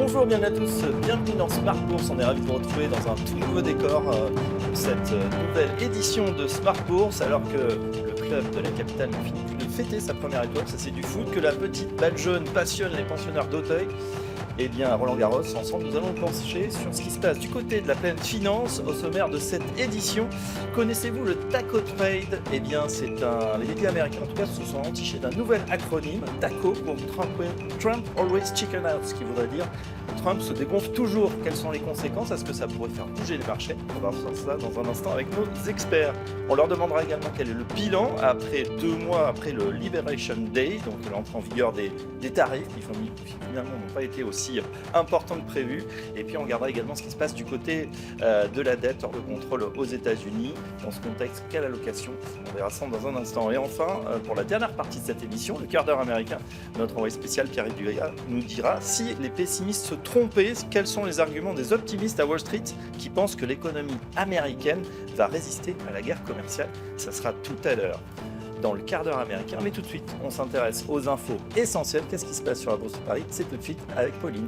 Bonjour, bienvenue à tous, bienvenue dans Smart Bourse. On est ravis de vous retrouver dans un tout nouveau décor pour cette nouvelle édition de Smart Bourse, alors que le club de la capitale ne finit plus de fêter sa première étoile, ça c'est du foot, que la petite balle jaune passionne les pensionnaires d'Auteuil. Eh bien, à Roland-Garros, ensemble, nous allons pencher sur ce qui se passe du côté de la pleine finance au sommaire de cette édition. Connaissez-vous le TACO Trade? Eh bien, les médias américains, en tout cas, se sont entichés d'un nouvel acronyme, TACO, pour Trump Always Chicken Out, ce qui voudrait dire Trump se dégonfle toujours. Quelles sont les conséquences? Est-ce que ça pourrait faire bouger les marchés? On va voir ça dans un instant avec nos experts. On leur demandera également quel est le bilan après 2 mois après le Liberation Day, donc l'entrée en vigueur des tarifs qui finalement n'ont pas été aussi importants que prévu. Et puis on regardera également ce qui se passe du côté de la dette hors de contrôle aux États-Unis. Dans ce contexte, quelle allocation? On verra ça dans un instant. Et enfin, pour la dernière partie de cette émission, le quart d'heure américain, notre envoyé spécial Pierre Duvega nous dira si les pessimistes se trompaient, quels sont les arguments des optimistes à Wall Street qui pensent que l'économie américaine va résister à la guerre commerciale. Ça sera tout à l'heure dans le quart d'heure américain. Mais tout de suite, on s'intéresse aux infos essentielles. Qu'est-ce qui se passe sur la Bourse de Paris? C'est tout de suite avec Pauline.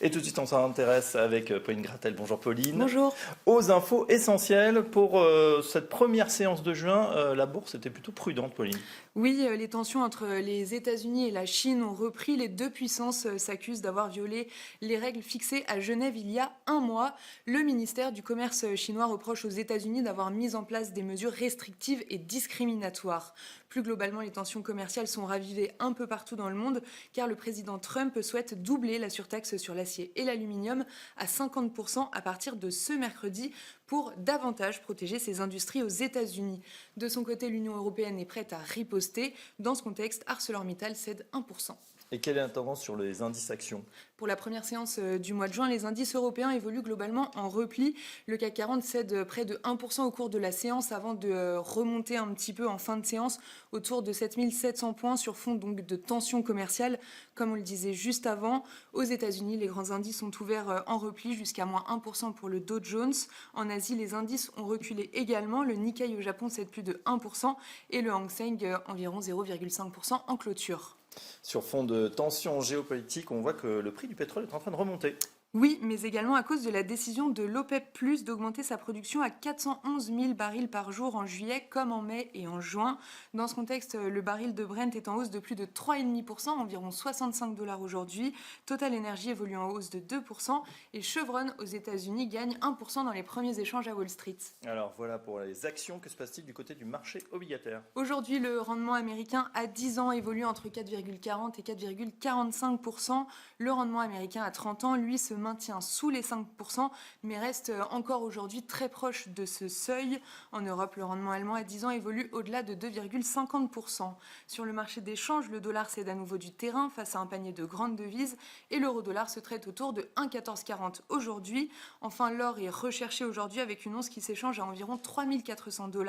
Et tout de suite, on s'intéresse avec Pauline Gratel. Bonjour Pauline. Bonjour. Aux infos essentielles pour cette première séance de juin, la bourse était plutôt prudente, Pauline. Oui, les tensions entre les États-Unis et la Chine ont repris. Les deux puissances s'accusent d'avoir violé les règles fixées à Genève il y a un mois. Le ministère du Commerce chinois reproche aux États-Unis d'avoir mis en place des mesures restrictives et discriminatoires. Plus globalement, les tensions commerciales sont ravivées un peu partout dans le monde, car le président Trump souhaite doubler la surtaxe sur l'acier et l'aluminium à 50% à partir de ce mercredi pour davantage protéger ses industries aux États-Unis. De son côté, l'Union européenne est prête à riposter. Dans ce contexte, ArcelorMittal cède 1%. Et quelle est la tendance sur les indices actions? Pour la première séance du mois de juin, les indices européens évoluent globalement en repli. Le CAC 40 cède près de 1% au cours de la séance avant de remonter un petit peu en fin de séance autour de 7700 points sur fond donc de tensions commerciales. Comme on le disait juste avant, aux États-Unis, les grands indices sont ouverts en repli jusqu'à moins 1% pour le Dow Jones. En Asie, les indices ont reculé également. Le Nikkei au Japon cède plus de 1% et le Hang Seng environ 0,5% en clôture. Sur fond de tensions géopolitiques, on voit que le prix du pétrole est en train de remonter. Oui, mais également à cause de la décision de l'OPEP+, d'augmenter sa production à 411 000 barils par jour en juillet, comme en mai et en juin. Dans ce contexte, le baril de Brent est en hausse de plus de 3,5%, environ 65 $ aujourd'hui. Total Energy évolue en hausse de 2%. Et Chevron aux États-Unis gagne 1% dans les premiers échanges à Wall Street. Alors voilà pour les actions, que se passe-t-il du côté du marché obligataire? Aujourd'hui, le rendement américain à 10 ans évolue entre 4,40 et 4,45%. Le rendement américain à 30 ans, lui, se maintient sous les 5%, mais reste encore aujourd'hui très proche de ce seuil. En Europe, le rendement allemand à 10 ans évolue au-delà de 2,50%. Sur le marché des changes, le dollar cède à nouveau du terrain face à un panier de grandes devises et l'euro-dollar se traite autour de 1,1440 aujourd'hui. Enfin, l'or est recherché aujourd'hui avec une once qui s'échange à environ 3 400 $,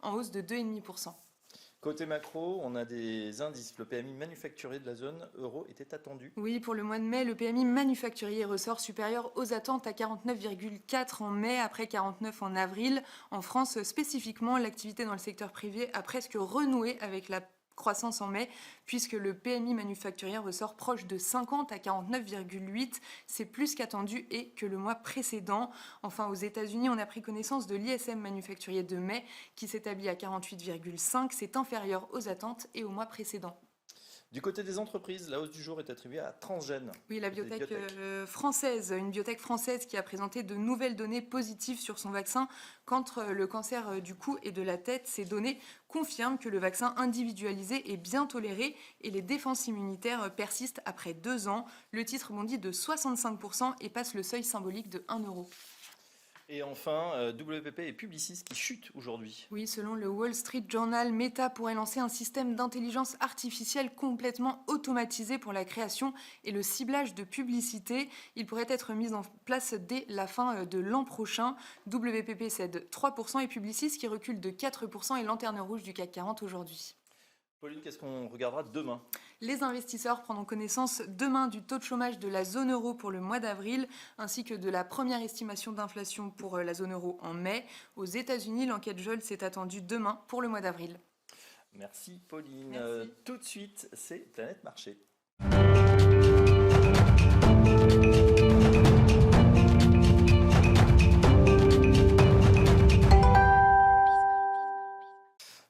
en hausse de 2,5%. Côté macro, on a des indices. Le PMI manufacturier de la zone euro était attendu. Oui, pour le mois de mai, le PMI manufacturier ressort supérieur aux attentes à 49,4 en mai, après 49 en avril. En France, spécifiquement, l'activité dans le secteur privé a presque renoué avec la croissance en mai, puisque le PMI manufacturier ressort proche de 50 à 49,8. C'est plus qu'attendu et que le mois précédent. Enfin, aux États-Unis, on a pris connaissance de l'ISM manufacturier de mai, qui s'établit à 48,5. C'est inférieur aux attentes et au mois précédent. Du côté des entreprises, la hausse du jour est attribuée à Transgène. Oui, la biotech française, une biotech française qui a présenté de nouvelles données positives sur son vaccin contre le cancer du cou et de la tête. Ces données confirment que le vaccin individualisé est bien toléré et les défenses immunitaires persistent après 2 ans. Le titre bondit de 65% et passe le seuil symbolique de 1 €. Et enfin, WPP et Publicis qui chutent aujourd'hui. Oui, selon le Wall Street Journal, Meta pourrait lancer un système d'intelligence artificielle complètement automatisé pour la création et le ciblage de publicité. Il pourrait être mis en place dès la fin de l'an prochain. WPP cède 3% et Publicis qui recule de 4% et lanterne rouge du CAC 40 aujourd'hui. Pauline, qu'est-ce qu'on regardera demain? Les investisseurs prendront connaissance demain du taux de chômage de la zone euro pour le mois d'avril, ainsi que de la première estimation d'inflation pour la zone euro en mai. Aux États-Unis, l'enquête Jolts est attendue demain pour le mois d'avril. Merci Pauline. Merci. Tout de suite, c'est Planète Marché.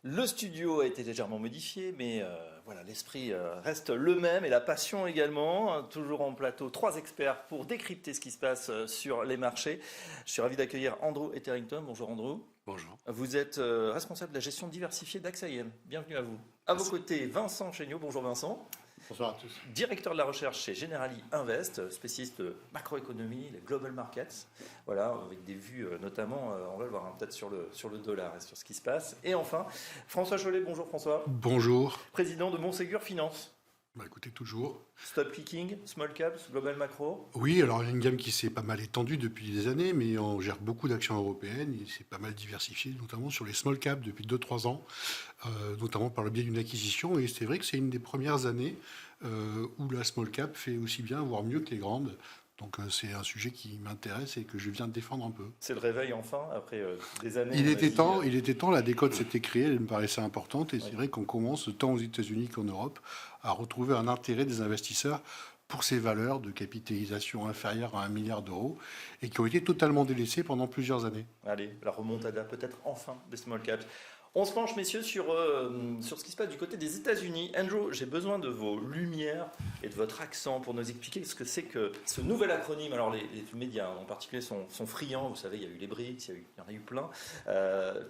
Le studio a été légèrement modifié, mais voilà, l'esprit reste le même et la passion également. Toujours en plateau, 3 experts pour décrypter ce qui se passe sur les marchés. Je suis ravi d'accueillir Andrew Etherington. Bonjour Andrew. Bonjour. Vous êtes responsable de la gestion diversifiée d'AXA IM. Bienvenue à vous. À vos côtés, Vincent Chéniaud. Bonjour Vincent. Bonsoir à tous. Directeur de la recherche chez Generali Invest, spécialiste de macroéconomie, les global markets, voilà, avec des vues notamment, on va le voir peut-être sur le dollar et sur ce qui se passe. Et enfin, François Chollet, bonjour François. Bonjour. Président de Montségur Finance. Écoutez, toujours. Stop picking, small caps, global macro. Oui, alors il y a une gamme qui s'est pas mal étendue depuis des années, mais on gère beaucoup d'actions européennes. Il s'est pas mal diversifié, notamment sur les small caps depuis 2-3 ans, notamment par le biais d'une acquisition. Et c'est vrai que c'est une des premières années où la small cap fait aussi bien, voire mieux que les grandes. Donc c'est un sujet qui m'intéresse et que je viens de défendre un peu. C'est le réveil enfin, après des années. Il était temps, la décote s'était créée, elle me paraissait importante. Et c'est vrai qu'on commence, tant aux États-Unis qu'en Europe, à retrouver un intérêt des investisseurs pour ces valeurs de capitalisation inférieure à 1 milliard d'euros et qui ont été totalement délaissées pendant plusieurs années. Allez, la remontada peut-être enfin des small caps. On se penche, messieurs, sur ce qui se passe du côté des États-Unis. Andrew, j'ai besoin de vos lumières et de votre accent pour nous expliquer ce que c'est que ce nouvel acronyme. Alors, les médias en particulier sont friands. Vous savez, il y a eu les BRICS, il y en a eu plein.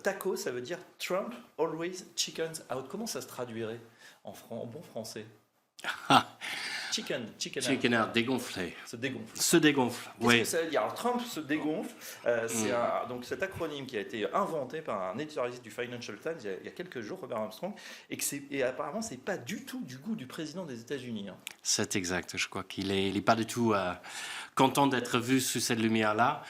TACO, ça veut dire Trump Always Chickens Out. Comment ça se traduirait en bon français? Chicken out, dégonflé. Se dégonfle. Se dégonfle, Qu'est-ce oui. que ça veut dire? Alors, Trump se dégonfle. C'est donc cet acronyme qui a été inventé par un éditorialiste du Financial Times il y a quelques jours, Robert Armstrong, et apparemment, c'est pas du tout du goût du président des États-Unis. Hein. C'est exact. Je crois qu'il est pas du tout content d'être vu sous cette lumière-là.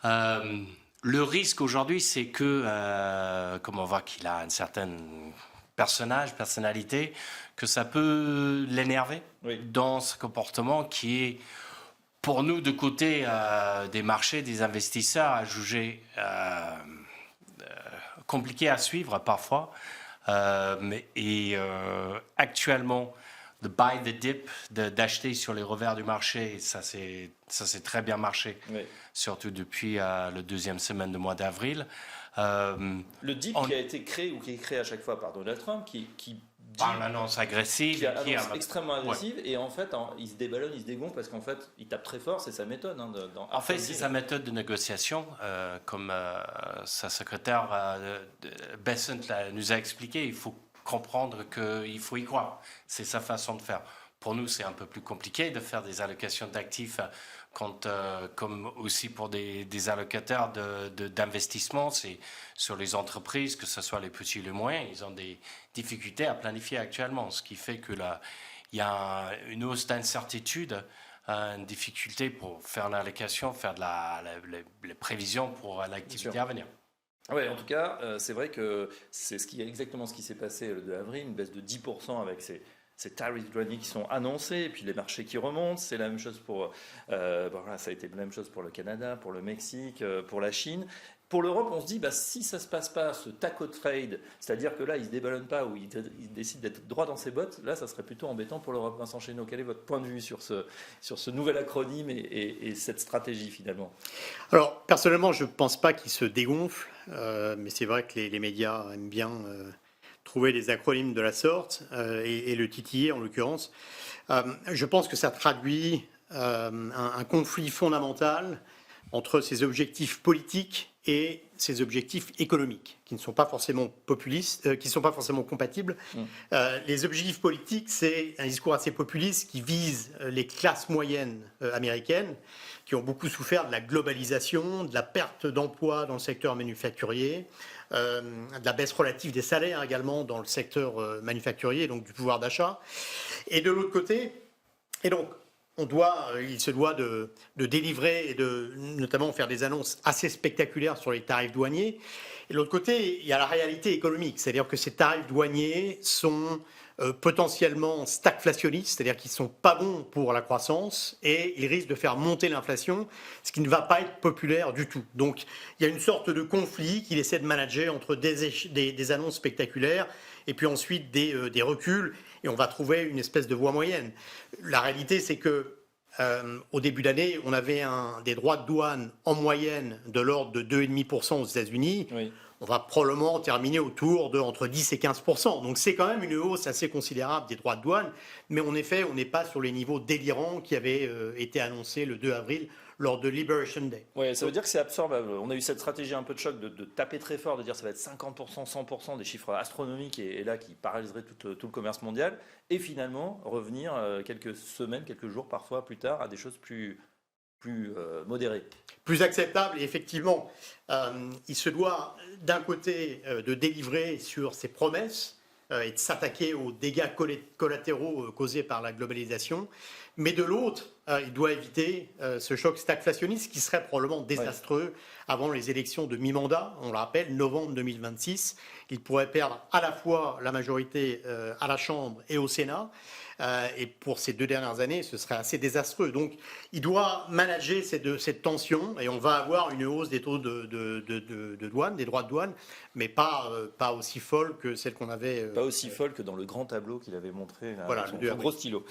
Le risque aujourd'hui, c'est que, comme on voit qu'il a une certaine personnalité, que ça peut l'énerver dans ce comportement qui est, pour nous, de côté des marchés, des investisseurs, à juger compliqué à suivre parfois. Actuellement, de buy the dip, d'acheter sur les revers du marché, ça c'est très bien marché, surtout depuis la deuxième semaine du mois d'avril. Le dip qui a été créé, ou qui est créé à chaque fois par Donald Trump, qui par l'annonce agressive, qui annonce extrêmement agressive, et en fait, il se déballonne, il se dégonfle, parce qu'en fait, il tape très fort, c'est sa méthode. Hein, en fait, c'est sa méthode de négociation, comme sa secrétaire Bessent nous a expliqué. Il faut comprendre qu'il faut y croire. C'est sa façon de faire. Pour nous, c'est un peu plus compliqué de faire des allocations d'actifs comme aussi pour des allocateurs d'investissement. C'est sur les entreprises, que ce soit les petits et les moyens, ils ont des difficultés à planifier actuellement, ce qui fait que là, il y a une hausse d'incertitude, une difficulté pour faire l'allocation, faire les prévisions pour l'activité à venir. Oui, en tout cas, c'est vrai que c'est exactement ce qui s'est passé le 2 avril, une baisse de 10% avec ces tarifs douaniers qui sont annoncés, et puis les marchés qui remontent. C'est la même chose pour, ça a été la même chose pour le Canada, pour le Mexique, pour la Chine. Pour l'Europe, on se dit, si ça ne se passe pas, ce taco trade, c'est-à-dire que là, il ne se déballonne pas ou il décide d'être droit dans ses bottes, là, ça serait plutôt embêtant pour l'Europe. Vincent Chéniaud, quel est votre point de vue sur ce nouvel acronyme et cette stratégie, finalement? Alors, personnellement, je ne pense pas qu'il se dégonfle, mais c'est vrai que les médias aiment bien trouver des acronymes de la sorte et le titiller, en l'occurrence. Je pense que ça traduit un conflit fondamental entre ses objectifs politiques et ses objectifs économiques, qui ne sont pas forcément populistes, qui ne sont pas forcément compatibles. Les objectifs politiques, c'est un discours assez populiste qui vise les classes moyennes américaines, qui ont beaucoup souffert de la globalisation, de la perte d'emplois dans le secteur manufacturier, de la baisse relative des salaires également dans le secteur manufacturier, donc du pouvoir d'achat. Et de l'autre côté, et donc, il se doit de délivrer et de notamment faire des annonces assez spectaculaires sur les tarifs douaniers. Et de l'autre côté, il y a la réalité économique, c'est-à-dire que ces tarifs douaniers sont potentiellement stagflationnistes, c'est-à-dire qu'ils ne sont pas bons pour la croissance et ils risquent de faire monter l'inflation, ce qui ne va pas être populaire du tout. Donc il y a une sorte de conflit qu'il essaie de manager entre des annonces spectaculaires et puis ensuite des reculs, et on va trouver une espèce de voie moyenne. La réalité, c'est que au début d'année, on avait des droits de douane en moyenne de l'ordre de 2,5% aux États-Unis. Oui. On va probablement terminer autour de entre 10 et 15%. Donc c'est quand même une hausse assez considérable des droits de douane. Mais en effet, on n'est pas sur les niveaux délirants qui avaient été annoncés le 2 avril lors de Liberation Day. Ouais, ça veut dire que c'est absorbable. On a eu cette stratégie un peu de choc de taper très fort, de dire ça va être 50%, 100%, des chiffres astronomiques et là qui paralyseraient tout le commerce mondial. Et finalement, revenir quelques semaines, quelques jours parfois plus tard à des choses plus modérées. Plus acceptable, et effectivement, il se doit d'un côté de délivrer sur ses promesses et de s'attaquer aux dégâts collatéraux causés par la globalisation, mais de l'autre, il doit éviter ce choc stagflationniste qui serait probablement désastreux avant les élections de mi-mandat, on le rappelle, novembre 2026. Il pourrait perdre à la fois la majorité à la Chambre et au Sénat. Et pour ces 2 dernières années, ce serait assez désastreux. Donc, il doit manager cette tension et on va avoir une hausse des taux de douane, des droits de douane, mais pas aussi folle que celle qu'on avait. Pas aussi folle que dans le grand tableau qu'il avait montré, là, Voilà, avec le son gros stylo.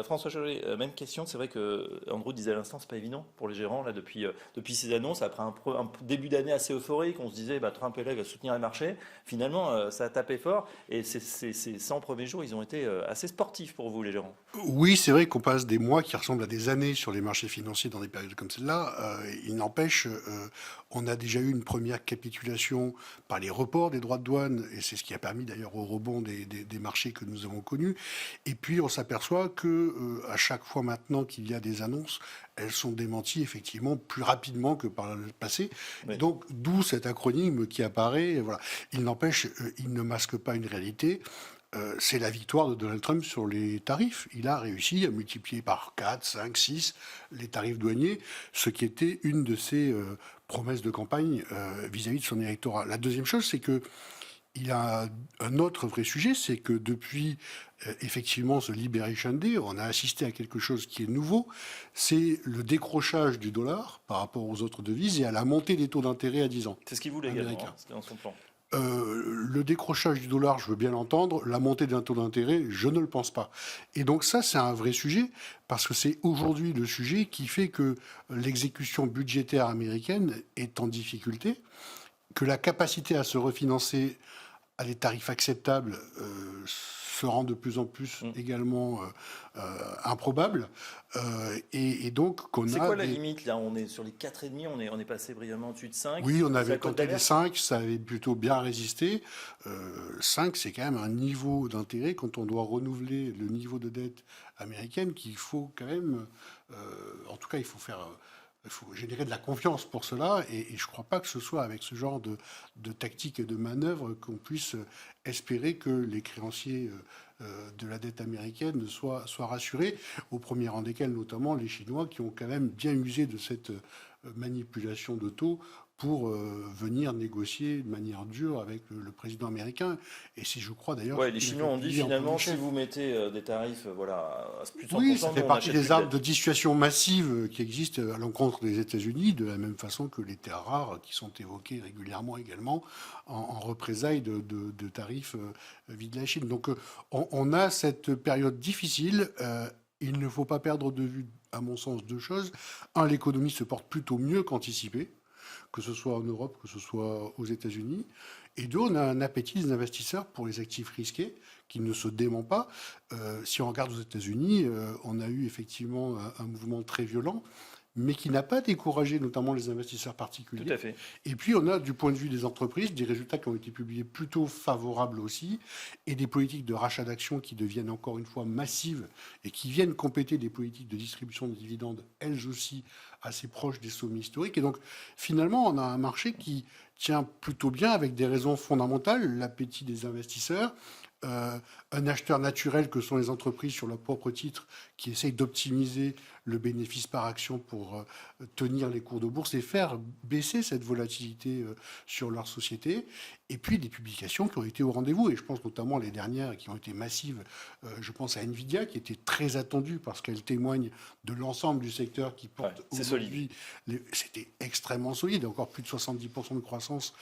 François Chollet, même question. C'est vrai que Andrew disait à l'instant, c'est pas évident pour les gérants là depuis ces annonces, après un début d'année assez euphorique. On se disait, Trump est là, il va soutenir les marchés. Finalement, ça a tapé fort et ces 100 premiers jours, ils ont été assez sportifs pour vous, les gérants. Oui, c'est vrai qu'on passe des mois qui ressemblent à des années sur les marchés financiers dans des périodes comme celle-là. Il n'empêche, on a déjà eu une première capitulation par les reports des droits de douane, et c'est ce qui a permis d'ailleurs au rebond des marchés que nous avons connus. Et puis on s'aperçoit que à chaque fois maintenant qu'il y a des annonces, elles sont démenties effectivement plus rapidement que par le passé. Oui. Donc d'où cet acronyme qui apparaît. Voilà. Il n'empêche, il ne masque pas une réalité. C'est la victoire de Donald Trump sur les tarifs. Il a réussi à multiplier par 4, 5, 6 les tarifs douaniers, ce qui était une de ses promesses de campagne vis-à-vis de son électorat. La deuxième chose, c'est que il y a un autre vrai sujet, c'est que depuis effectivement ce Liberation Day, on a assisté à quelque chose qui est nouveau, c'est le décrochage du dollar par rapport aux autres devises et à la montée des taux d'intérêt à 10 ans. C'est ce qu'il voulait également, Américain. c'était dans son plan. Le décrochage du dollar, je veux bien l'entendre. La montée d'un taux d'intérêt, je ne le pense pas. Et donc ça, c'est un vrai sujet, parce que c'est aujourd'hui le sujet qui fait que l'exécution budgétaire américaine est en difficulté, que la capacité à se refinancer à des tarifs acceptables se rend de plus en plus également improbable. Et donc qu'on a... C'est quoi la limite là? On est sur les 4,5, on est passé brillamment au-dessus de 5. Oui, on C'est avait à cause tenté les d'alerte 5, ça avait plutôt bien résisté. 5, c'est quand même un niveau d'intérêt quand on doit renouveler le niveau de dette américaine qu'il faut quand même... en tout cas, il faut faire... Il faut générer de la confiance pour cela, et je ne crois pas que ce soit avec ce genre de tactique et de manœuvre qu'on puisse espérer que les créanciers de la dette américaine soient rassurés, au premier rang desquels notamment les Chinois, qui ont quand même bien usé de cette manipulation de taux pour venir négocier de manière dure avec le président américain. Et si je crois d'ailleurs... Ouais, les Chinois ont dit finalement, si vous mettez des tarifs à plus de 100%, oui, ça fait nous, on partie achète des plus armes dette. de dissuasion massive qui existent à l'encontre des États-Unis, de la même façon que les terres rares qui sont évoquées régulièrement également en représailles de tarifs vis de la Chine. Donc on a cette période difficile. Il ne faut pas perdre de vue, à mon sens, 2 choses. Un, l'économie se porte plutôt mieux qu'anticipé, que ce soit en Europe, que ce soit aux États-Unis. Et 2, on a un appétit des investisseurs pour les actifs risqués qui ne se dément pas. Si on regarde aux États-Unis, on a eu effectivement un mouvement très violent, mais qui n'a pas découragé notamment les investisseurs particuliers. Tout à fait. Et puis on a, du point de vue des entreprises, des résultats qui ont été publiés plutôt favorables aussi, et des politiques de rachat d'actions qui deviennent encore une fois massives et qui viennent compléter des politiques de distribution de dividendes, elles aussi assez proches des sommets historiques. Et donc finalement, on a un marché qui tient plutôt bien avec des raisons fondamentales, l'appétit des investisseurs, un acheteur naturel que sont les entreprises sur leur propre titre qui essayent d'optimiser le bénéfice par action pour tenir les cours de bourse et faire baisser cette volatilité sur leur société. et puis des publications qui ont été au rendez-vous. Et je pense notamment les dernières qui ont été massives. Je pense à Nvidia, qui était très attendue parce qu'elle témoigne de l'ensemble du secteur qui porte c'est aujourd'hui. C'était extrêmement solide, encore plus de 70% de croissance.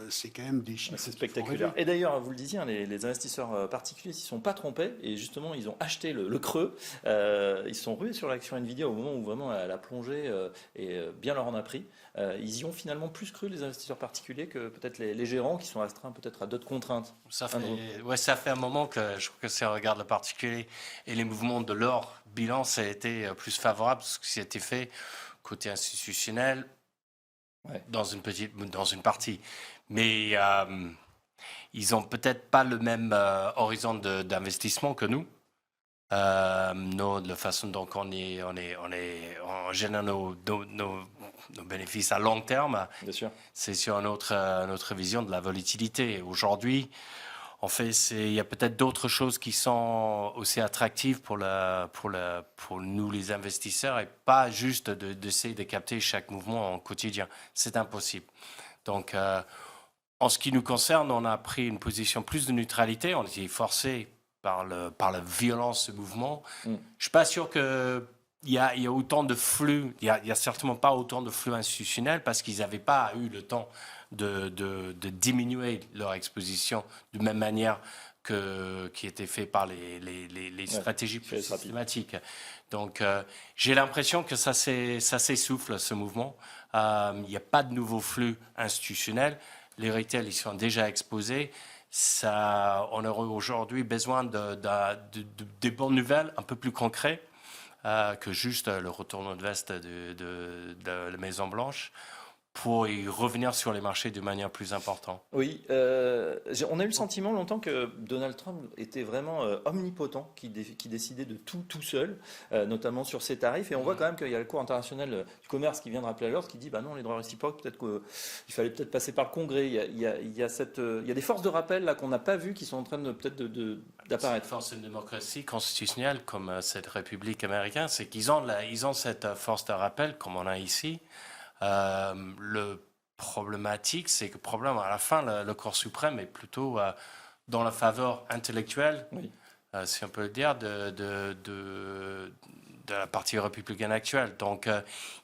C'est quand même des chiffres. C'est qui font spectaculaire. rêver. Et d'ailleurs, vous le disiez, hein, les investisseurs particuliers s'y sont pas trompés et justement, ils ont acheté le creux. Ils se sont rués sur l'action Nvidia au moment où vraiment elle a plongé et bien leur en a pris. Ils y ont finalement plus cru, les investisseurs particuliers, que peut-être les gérants qui sont astreints peut-être à d'autres contraintes. Ça fait un moment que je trouve que si on regarde le particulier et les mouvements de leur bilan, ça a été plus favorable parce que c'était fait côté institutionnel dans une partie. Mais ils n'ont peut-être pas le même horizon d'investissement que nous. Nous, de la façon dont on génère nos bénéfices à long terme, Bien sûr. c'est sur notre vision de la volatilité. Aujourd'hui, en fait, il y a peut-être d'autres choses qui sont aussi attractives pour nous, les investisseurs, et pas juste d'essayer de capter chaque mouvement en quotidien. C'est impossible. Donc, en ce qui nous concerne, on a pris une position plus de neutralité. On était forcé par la violence du mouvement. Je ne suis pas sûr qu'il y a autant de flux. Il n'y a certainement pas autant de flux institutionnels parce qu'ils n'avaient pas eu le temps de diminuer leur exposition de même manière qui était fait par les stratégies plus systématiques. Donc, j'ai l'impression que ça s'essouffle, ce mouvement. Il n'y a pas de nouveaux flux institutionnels. Les retail, ils sont déjà exposés. On aurait aujourd'hui besoin de bonnes nouvelles, un peu plus concrètes que juste le retournement de veste de la Maison-Blanche pour y revenir sur les marchés de manière plus importante. Oui, on a eu le sentiment longtemps que Donald Trump était vraiment omnipotent, qui décidait de tout seul, notamment sur ses tarifs. Et on voit quand même qu'il y a le cours international du commerce qui vient de rappeler à l'ordre, qui dit bah non, les droits réciproques, peut-être qu'il fallait peut-être passer par le Congrès. Il y a des forces de rappel là qu'on n'a pas vues qui sont en train d'apparaître. Cette force de démocratie constitutionnelle comme cette République américaine, c'est qu'ils ont cette force de rappel comme on a ici. Le problématique, c'est que à la fin, le corps suprême est plutôt dans la faveur intellectuelle, si on peut le dire, de la partie républicaine actuelle. Donc,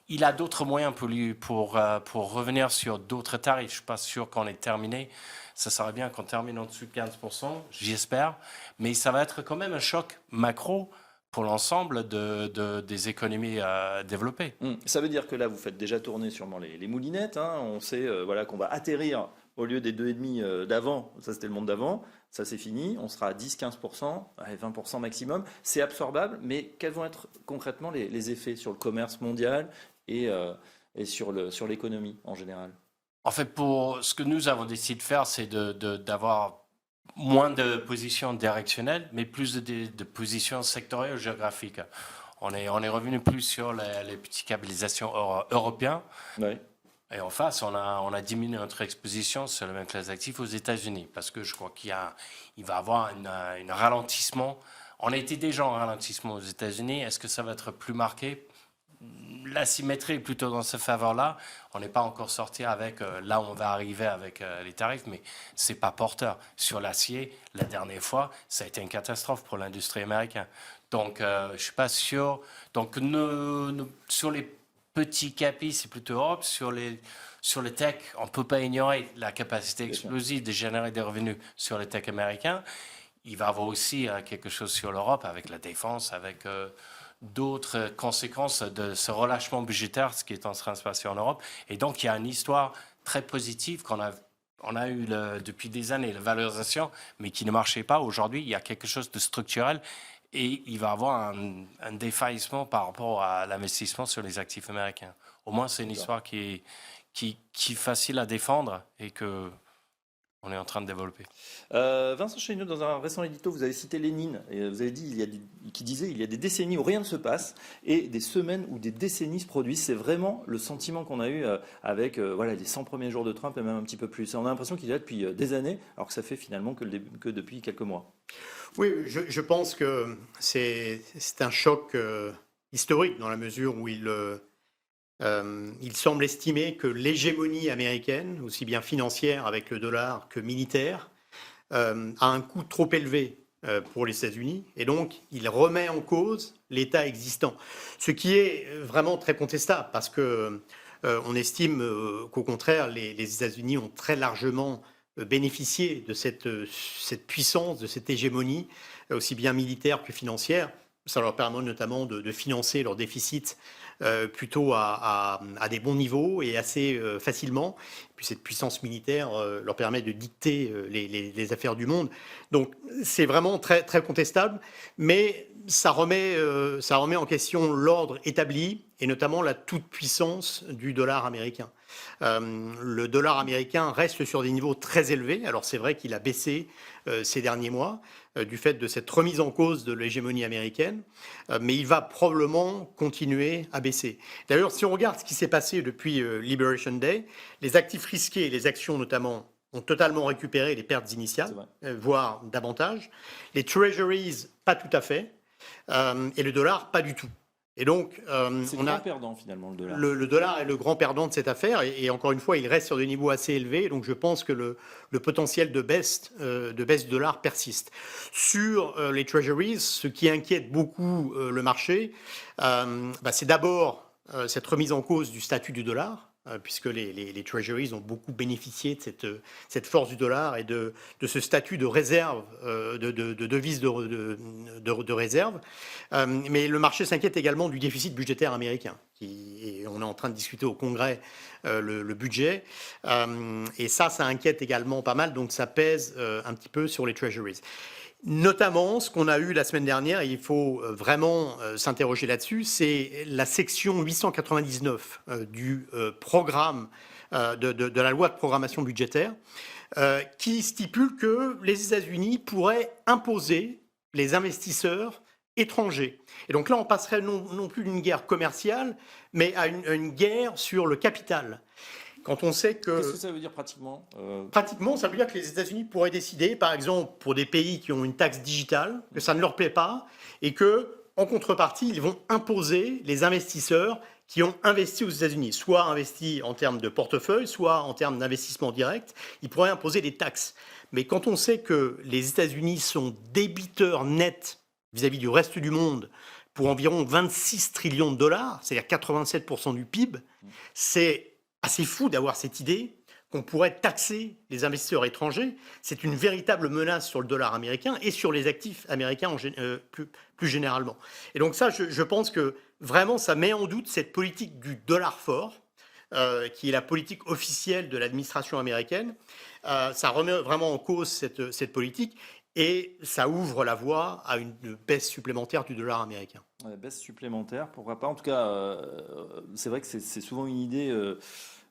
il a d'autres moyens pour revenir sur d'autres tarifs. Je ne suis pas sûr qu'on ait terminé. Ça serait bien qu'on termine en dessous de 15%, j'espère. Mais ça va être quand même un choc macro pour l'ensemble des économies développées. Ça veut dire que là, vous faites déjà tourner sûrement les moulinettes. Hein. On sait qu'on va atterrir au lieu des 2,5 d'avant. Ça, c'était le monde d'avant. Ça, c'est fini. On sera à 10-15%, allez, 20% maximum. C'est absorbable, mais quels vont être concrètement les effets sur le commerce mondial et sur l'économie en général? En fait, pour ce que nous avons décidé de faire, c'est d'avoir moins de positions directionnelles, mais plus de positions sectorielles ou géographiques. On est revenu plus sur les petites capitalisations européennes. Oui. Et en face, on a diminué notre exposition sur la même classe d'actifs aux États-Unis, parce que je crois qu'il va y avoir un ralentissement. On a été déjà en ralentissement aux États-Unis. Est-ce que ça va être plus marqué? La symétrie est plutôt dans ce faveur-là. On n'est pas encore sorti avec là où on va arriver avec les tarifs, mais c'est pas porteur. Sur l'acier, la dernière fois, ça a été une catastrophe pour l'industrie américaine. Donc, je suis pas sûr. Donc, sur les petits capis, c'est plutôt Europe. Sur les tech, on peut pas ignorer la capacité explosive de générer des revenus sur les tech américains. Il va y avoir aussi quelque chose sur l'Europe avec la défense, avec d'autres conséquences de ce relâchement budgétaire, ce qui est en train de se passer en Europe. Et donc, il y a une histoire très positive qu'on a eu depuis des années, la valorisation, mais qui ne marchait pas. Aujourd'hui, il y a quelque chose de structurel et il va y avoir un défaillissement par rapport à l'investissement sur les actifs américains. Au moins, c'est une histoire qui est facile à défendre et que on est en train de développer. Vincent Chéniaud, dans un récent édito, vous avez cité Lénine, et vous avez dit qui disait il y a des décennies où rien ne se passe et des semaines où des décennies se produisent. C'est vraiment le sentiment qu'on a eu avec les 100 premiers jours de Trump et même un petit peu plus. On a l'impression qu'il est là depuis des années, alors que ça fait finalement que depuis quelques mois. Oui, je pense que c'est un choc historique dans la mesure où il Il semble estimer que l'hégémonie américaine, aussi bien financière avec le dollar que militaire, a un coût trop élevé pour les États-Unis, et donc il remet en cause l'État existant. Ce qui est vraiment très contestable, parce que on estime qu'au contraire, les États-Unis ont très largement bénéficié de cette puissance, de cette hégémonie, aussi bien militaire que financière. Ça leur permet notamment de financer leur déficit plutôt à des bons niveaux et assez facilement. Puis cette puissance militaire leur permet de dicter les affaires du monde. Donc c'est vraiment très, très contestable, mais ça remet en question l'ordre établi et notamment la toute-puissance du dollar américain. Le dollar américain reste sur des niveaux très élevés. Alors c'est vrai qu'il a baissé ces derniers mois du fait de cette remise en cause de l'hégémonie américaine, mais il va probablement continuer à baisser. D'ailleurs, si on regarde ce qui s'est passé depuis Liberation Day, les actifs risqués et les actions notamment ont totalement récupéré les pertes initiales, voire davantage. Les treasuries, pas tout à fait, et le dollar, pas du tout. Et donc, c'est le grand perdant finalement, le dollar. Le dollar est le grand perdant de cette affaire, et encore une fois, il reste sur des niveaux assez élevés. Donc, je pense que le potentiel de baisse du dollar persiste. Sur les treasuries, ce qui inquiète beaucoup le marché, c'est d'abord cette remise en cause du statut du dollar, puisque les treasuries ont beaucoup bénéficié de cette force du dollar et de ce statut de réserve, de devise de réserve. Mais le marché s'inquiète également du déficit budgétaire américain. Et on est en train de discuter au Congrès le budget. Et ça inquiète également pas mal, donc ça pèse un petit peu sur les treasuries. Notamment, ce qu'on a eu la semaine dernière, et il faut vraiment s'interroger là-dessus, c'est la section 899 du programme de la loi de programmation budgétaire, qui stipule que les États-Unis pourraient imposer les investisseurs étrangers. Et donc là, on passerait non plus d'une guerre commerciale, mais à une guerre sur le capital. Quand on sait que... Qu'est-ce que ça veut dire pratiquement Pratiquement, ça veut dire que les États-Unis pourraient décider, par exemple, pour des pays qui ont une taxe digitale, que ça ne leur plaît pas, et que, en contrepartie, ils vont imposer les investisseurs qui ont investi aux États-Unis, soit investis en termes de portefeuille, soit en termes d'investissement direct. Ils pourraient imposer des taxes. Mais quand on sait que les États-Unis sont débiteurs nets vis-à-vis du reste du monde pour environ 26 trillions de dollars, c'est-à-dire 87% du PIB, c'est assez fou d'avoir cette idée qu'on pourrait taxer les investisseurs étrangers. C'est une véritable menace sur le dollar américain et sur les actifs américains plus généralement. Et donc ça, je pense que vraiment, ça met en doute cette politique du dollar fort, qui est la politique officielle de l'administration américaine. Ça remet vraiment en cause cette politique. Et ça ouvre la voie à une baisse supplémentaire du dollar américain. Ouais, baisse supplémentaire, pourquoi pas. En tout cas, c'est vrai que c'est souvent une idée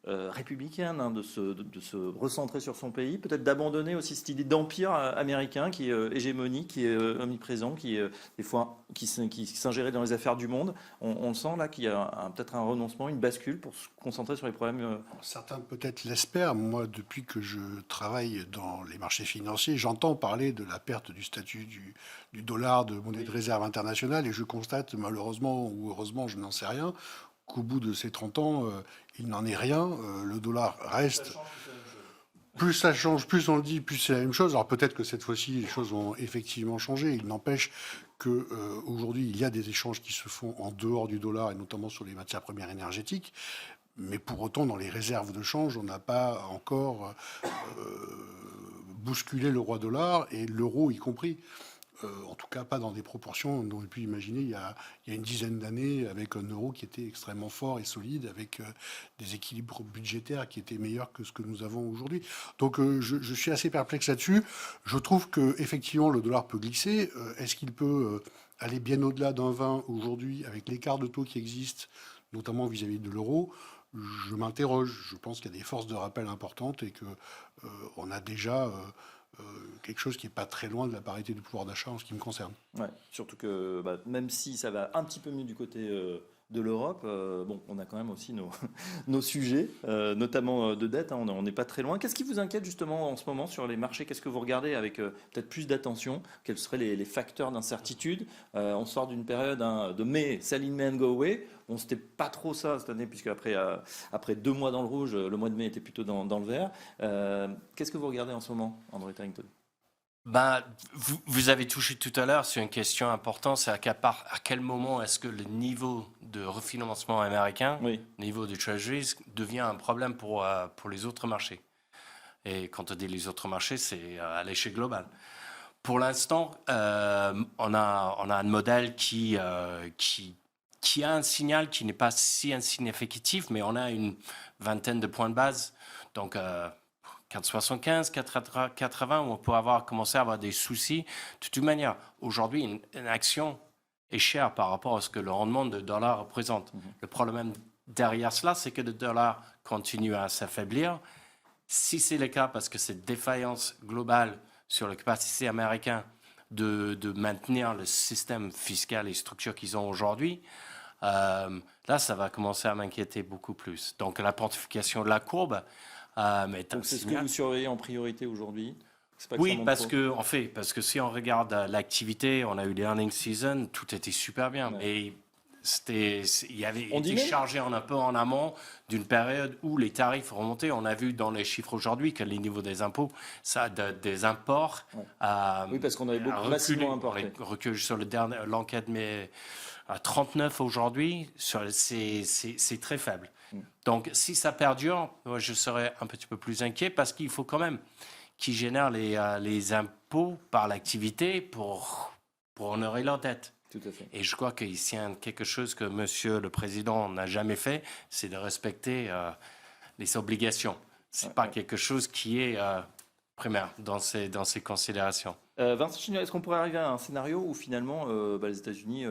républicaine de se recentrer sur son pays, peut-être d'abandonner aussi cette idée d'empire américain qui est hégémonique, qui est omniprésent, qui est des fois qui s'ingérait dans les affaires du monde. On le sent là qu'il y a peut-être un renoncement, une bascule pour se concentrer sur les problèmes. Certains peut-être l'espèrent. Moi, depuis que je travaille dans les marchés financiers, j'entends parler de la perte du statut du dollar de monnaie de réserve internationale, et je constate malheureusement ou heureusement, je n'en sais rien, qu'au bout de ces 30 ans, il n'en est rien. Le dollar reste... Plus ça change, plus on le dit, plus c'est la même chose. Alors peut-être que cette fois-ci, les choses vont effectivement changer. Il n'empêche qu'aujourd'hui, il y a des échanges qui se font en dehors du dollar, et notamment sur les matières premières énergétiques. Mais pour autant, dans les réserves de change, on n'a pas encore bousculé le roi dollar, et l'euro y compris. En tout cas, pas dans des proportions dont on pu imaginer il y a une dizaine d'années, avec un euro qui était extrêmement fort et solide, avec des équilibres budgétaires qui étaient meilleurs que ce que nous avons aujourd'hui. Donc, je suis assez perplexe là-dessus. Je trouve que effectivement, le dollar peut glisser. Est-ce qu'il peut aller bien au-delà d'un 20 aujourd'hui, avec l'écart de taux qui existe, notamment vis-à-vis de l'euro? Je m'interroge. Je pense qu'il y a des forces de rappel importantes, et que on a déjà quelque chose qui n'est pas très loin de la parité du pouvoir d'achat en ce qui me concerne. Ouais, surtout que même si ça va un petit peu mieux du côté de l'Europe. Bon, on a quand même aussi nos sujets, notamment de dette, hein, on n'est pas très loin. Qu'est-ce qui vous inquiète justement en ce moment sur les marchés? Qu'est-ce que vous regardez avec peut-être plus d'attention? Quels seraient les facteurs d'incertitude? On sort d'une période de mai, sell in May and go away. On c'était pas trop ça cette année, puisque après 2 mois dans le rouge, le mois de mai était plutôt dans le vert. Qu'est-ce que vous regardez en ce moment, André Tarrington? Ben, vous avez touché tout à l'heure sur une question importante, c'est à quel moment est-ce que le niveau de refinancement américain, Oui. niveau de Treasuries, devient un problème pour les autres marchés. Et quand on dit les autres marchés, c'est à l'échelle globale. Pour l'instant, on a un modèle qui a un signal qui n'est pas si insignificatif, mais on a une vingtaine de points de base. Donc, 4,75, 4,80, où on peut commencer à avoir des soucis. De toute manière, aujourd'hui, une action est chère par rapport à ce que le rendement de dollar représente. Le problème derrière cela, c'est que le dollar continue à s'affaiblir. Si c'est le cas, parce que cette défaillance globale sur la capacité américaine de maintenir le système fiscal et structure qu'ils ont aujourd'hui, là, ça va commencer à m'inquiéter beaucoup plus. Donc, la pontification de la courbe, Donc c'est ce que vous surveillez en priorité aujourd'hui? Oui, parce que si on regarde l'activité, on a eu les earnings season, tout était super bien. Ouais. Mais il avait été chargé un peu en amont d'une période où les tarifs remontaient. On a vu dans les chiffres aujourd'hui que les niveaux des impôts, des imports, oui, parce qu'on avait beaucoup massivement importé. Recul sur l'enquête, mais à 39 aujourd'hui, c'est très faible. Donc, si ça perdure, moi, je serais un petit peu plus inquiet parce qu'il faut quand même qu'ils génèrent les impôts par l'activité pour honorer leur dette. Tout à fait. Et je crois qu'ici, quelque chose que Monsieur le Président n'a jamais fait, c'est de respecter les obligations. Ce n'est pas quelque chose qui est primaire dans ces considérations. Vincent Chignol, est-ce qu'on pourrait arriver à un scénario où finalement les États-Unis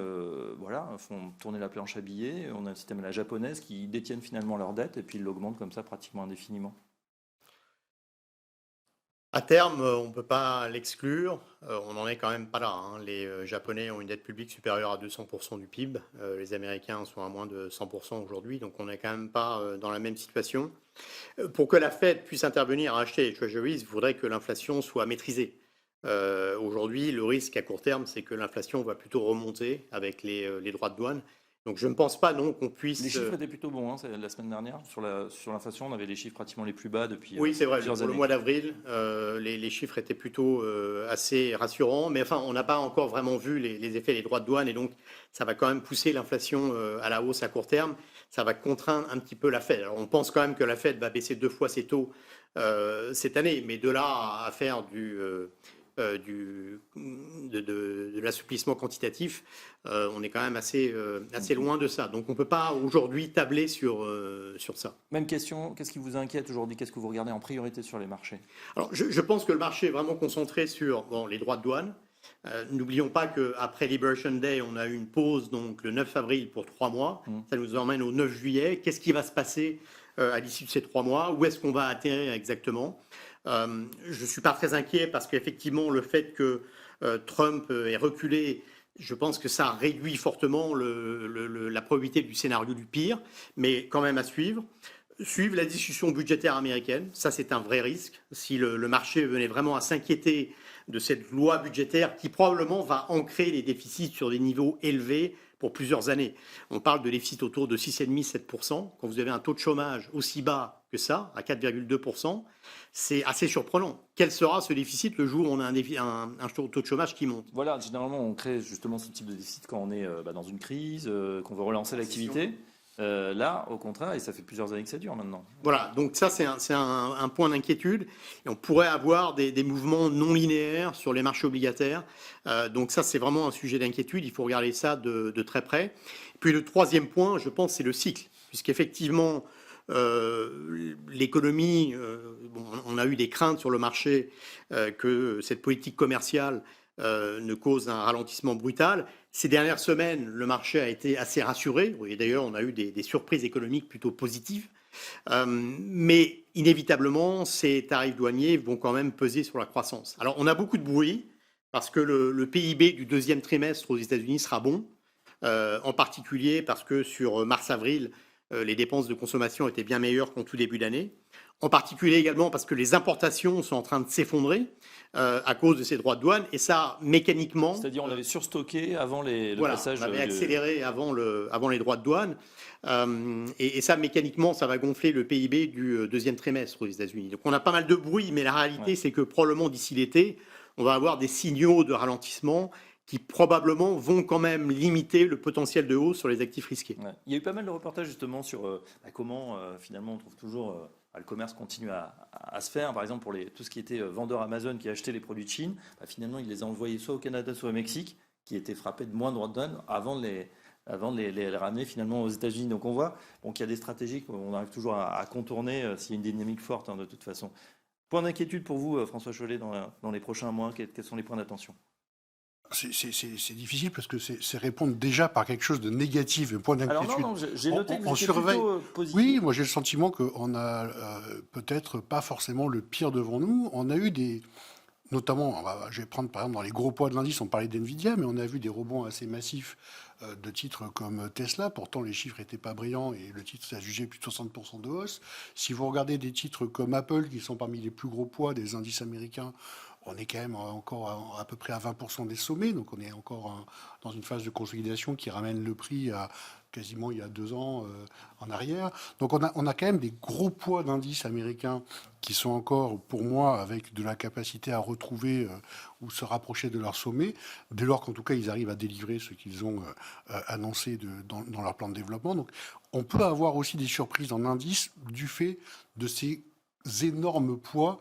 font tourner la planche à billets, on a un système à la japonaise qui détiennent finalement leur dette et puis ils l'augmentent comme ça pratiquement indéfiniment? À terme, on ne peut pas l'exclure. On n'en est quand même pas là, hein. Les Japonais ont une dette publique supérieure à 200% du PIB. Les Américains sont à moins de 100% aujourd'hui. Donc on n'est quand même pas dans la même situation. Pour que la Fed puisse intervenir à acheter les Treasuries, il faudrait que l'inflation soit maîtrisée. Aujourd'hui, le risque à court terme, c'est que l'inflation va plutôt remonter avec les droits de douane. Donc je ne pense pas non qu'on puisse... Les chiffres étaient plutôt bons, hein, la semaine dernière. Sur l'inflation, on avait les chiffres pratiquement les plus bas depuis Oui, c'est vrai. plusieurs Pour années. le mois d'avril, les chiffres étaient plutôt assez rassurants. Mais enfin, on n'a pas encore vraiment vu les effets des droits de douane. Et donc, ça va quand même pousser l'inflation à la hausse à court terme. Ça va contraindre un petit peu la Fed. Alors, on pense quand même que la Fed va baisser 2 fois ses taux cette année. Mais de là à faire de l'assouplissement quantitatif, on est quand même assez loin de ça. Donc on ne peut pas aujourd'hui tabler sur ça. Même question, qu'est-ce qui vous inquiète aujourd'hui? Qu'est-ce que vous regardez en priorité sur les marchés? Alors je pense que le marché est vraiment concentré sur les droits de douane. N'oublions pas qu'après Liberation Day, on a eu une pause donc, le 9 avril pour 3 mois. Ça nous emmène au 9 juillet. Qu'est-ce qui va se passer à l'issue de ces 3 mois? Où est-ce qu'on va atterrir exactement? Je ne suis pas très inquiet parce qu'effectivement, le fait que Trump ait reculé, je pense que ça réduit fortement la probabilité du scénario du pire, mais quand même à suivre. Suivre la discussion budgétaire américaine, ça c'est un vrai risque. Si le marché venait vraiment à s'inquiéter de cette loi budgétaire qui probablement va ancrer les déficits sur des niveaux élevés pour plusieurs années. On parle de déficit autour de 6,5-7%. Quand vous avez un taux de chômage aussi bas que ça, à 4,2%, c'est assez surprenant. Quel sera ce déficit le jour où on a un taux de chômage qui monte? Voilà, généralement on crée justement ce type de déficit quand on est dans une crise, qu'on veut relancer l'activité. Là, au contraire, et ça fait plusieurs années que ça dure maintenant. Voilà, donc ça c'est un point d'inquiétude. Et on pourrait avoir des mouvements non linéaires sur les marchés obligataires. Donc ça c'est vraiment un sujet d'inquiétude, il faut regarder ça de très près. Puis le troisième point, je pense, c'est le cycle. Puisqu'effectivement, l'économie, on a eu des craintes sur le marché que cette politique commerciale ne cause un ralentissement brutal. Ces dernières semaines, le marché a été assez rassuré. Et d'ailleurs, on a eu des surprises économiques plutôt positives. Mais inévitablement, ces tarifs douaniers vont quand même peser sur la croissance. Alors, on a beaucoup de bruit parce que le PIB du deuxième trimestre aux États-Unis sera bon. en particulier parce que sur mars-avril, les dépenses de consommation étaient bien meilleures qu'en tout début d'année. En particulier également parce que les importations sont en train de s'effondrer à cause de ces droits de douane. Et ça, mécaniquement... C'est-à-dire on avait surstocké avant le Voilà, passage... on avait accéléré avant les droits de douane. Et ça, mécaniquement, ça va gonfler le PIB du deuxième trimestre aux États-Unis. Donc on a pas mal de bruit, mais la réalité, c'est que probablement d'ici l'été, on va avoir des signaux de ralentissement qui probablement vont quand même limiter le potentiel de hausse sur les actifs risqués. Ouais. Il y a eu pas mal de reportages justement sur comment finalement on trouve toujours le commerce continue à se faire. Par exemple, pour tout ce qui était vendeur Amazon qui achetait les produits de Chine, finalement il les a envoyés soit au Canada, soit au Mexique, qui étaient frappés de moins de droits de douane avant de les ramener finalement aux États-Unis. Donc on voit qu'il y a des stratégies qu'on arrive toujours à contourner s'il y a une dynamique forte de toute façon. Point d'inquiétude pour vous, François Chollet, dans les prochains mois, quels sont les points d'attention? C'est difficile parce que c'est répondre déjà par quelque chose de négatif, un point d'inquiétude. Alors non, j'ai noté que vous étiez surveille. plutôt positif. Oui, moi j'ai le sentiment qu'on a peut-être pas forcément le pire devant nous. On a eu notamment, je vais prendre par exemple dans les gros poids de l'indice, on parlait d'NVIDIA, mais on a vu des rebonds assez massifs de titres comme Tesla. Pourtant, les chiffres n'étaient pas brillants et le titre s'est jugé plus de 60% de hausse. Si vous regardez des titres comme Apple, qui sont parmi les plus gros poids des indices américains, on est quand même encore à peu près à 20% des sommets. Donc on est encore dans une phase de consolidation qui ramène le prix à quasiment il y a 2 ans en arrière. Donc on a quand même des gros poids d'indices américains qui sont encore, pour moi, avec de la capacité à retrouver ou se rapprocher de leur sommet, dès lors qu'en tout cas ils arrivent à délivrer ce qu'ils ont annoncé dans leur plan de développement. Donc on peut avoir aussi des surprises en indice du fait de ces énormes poids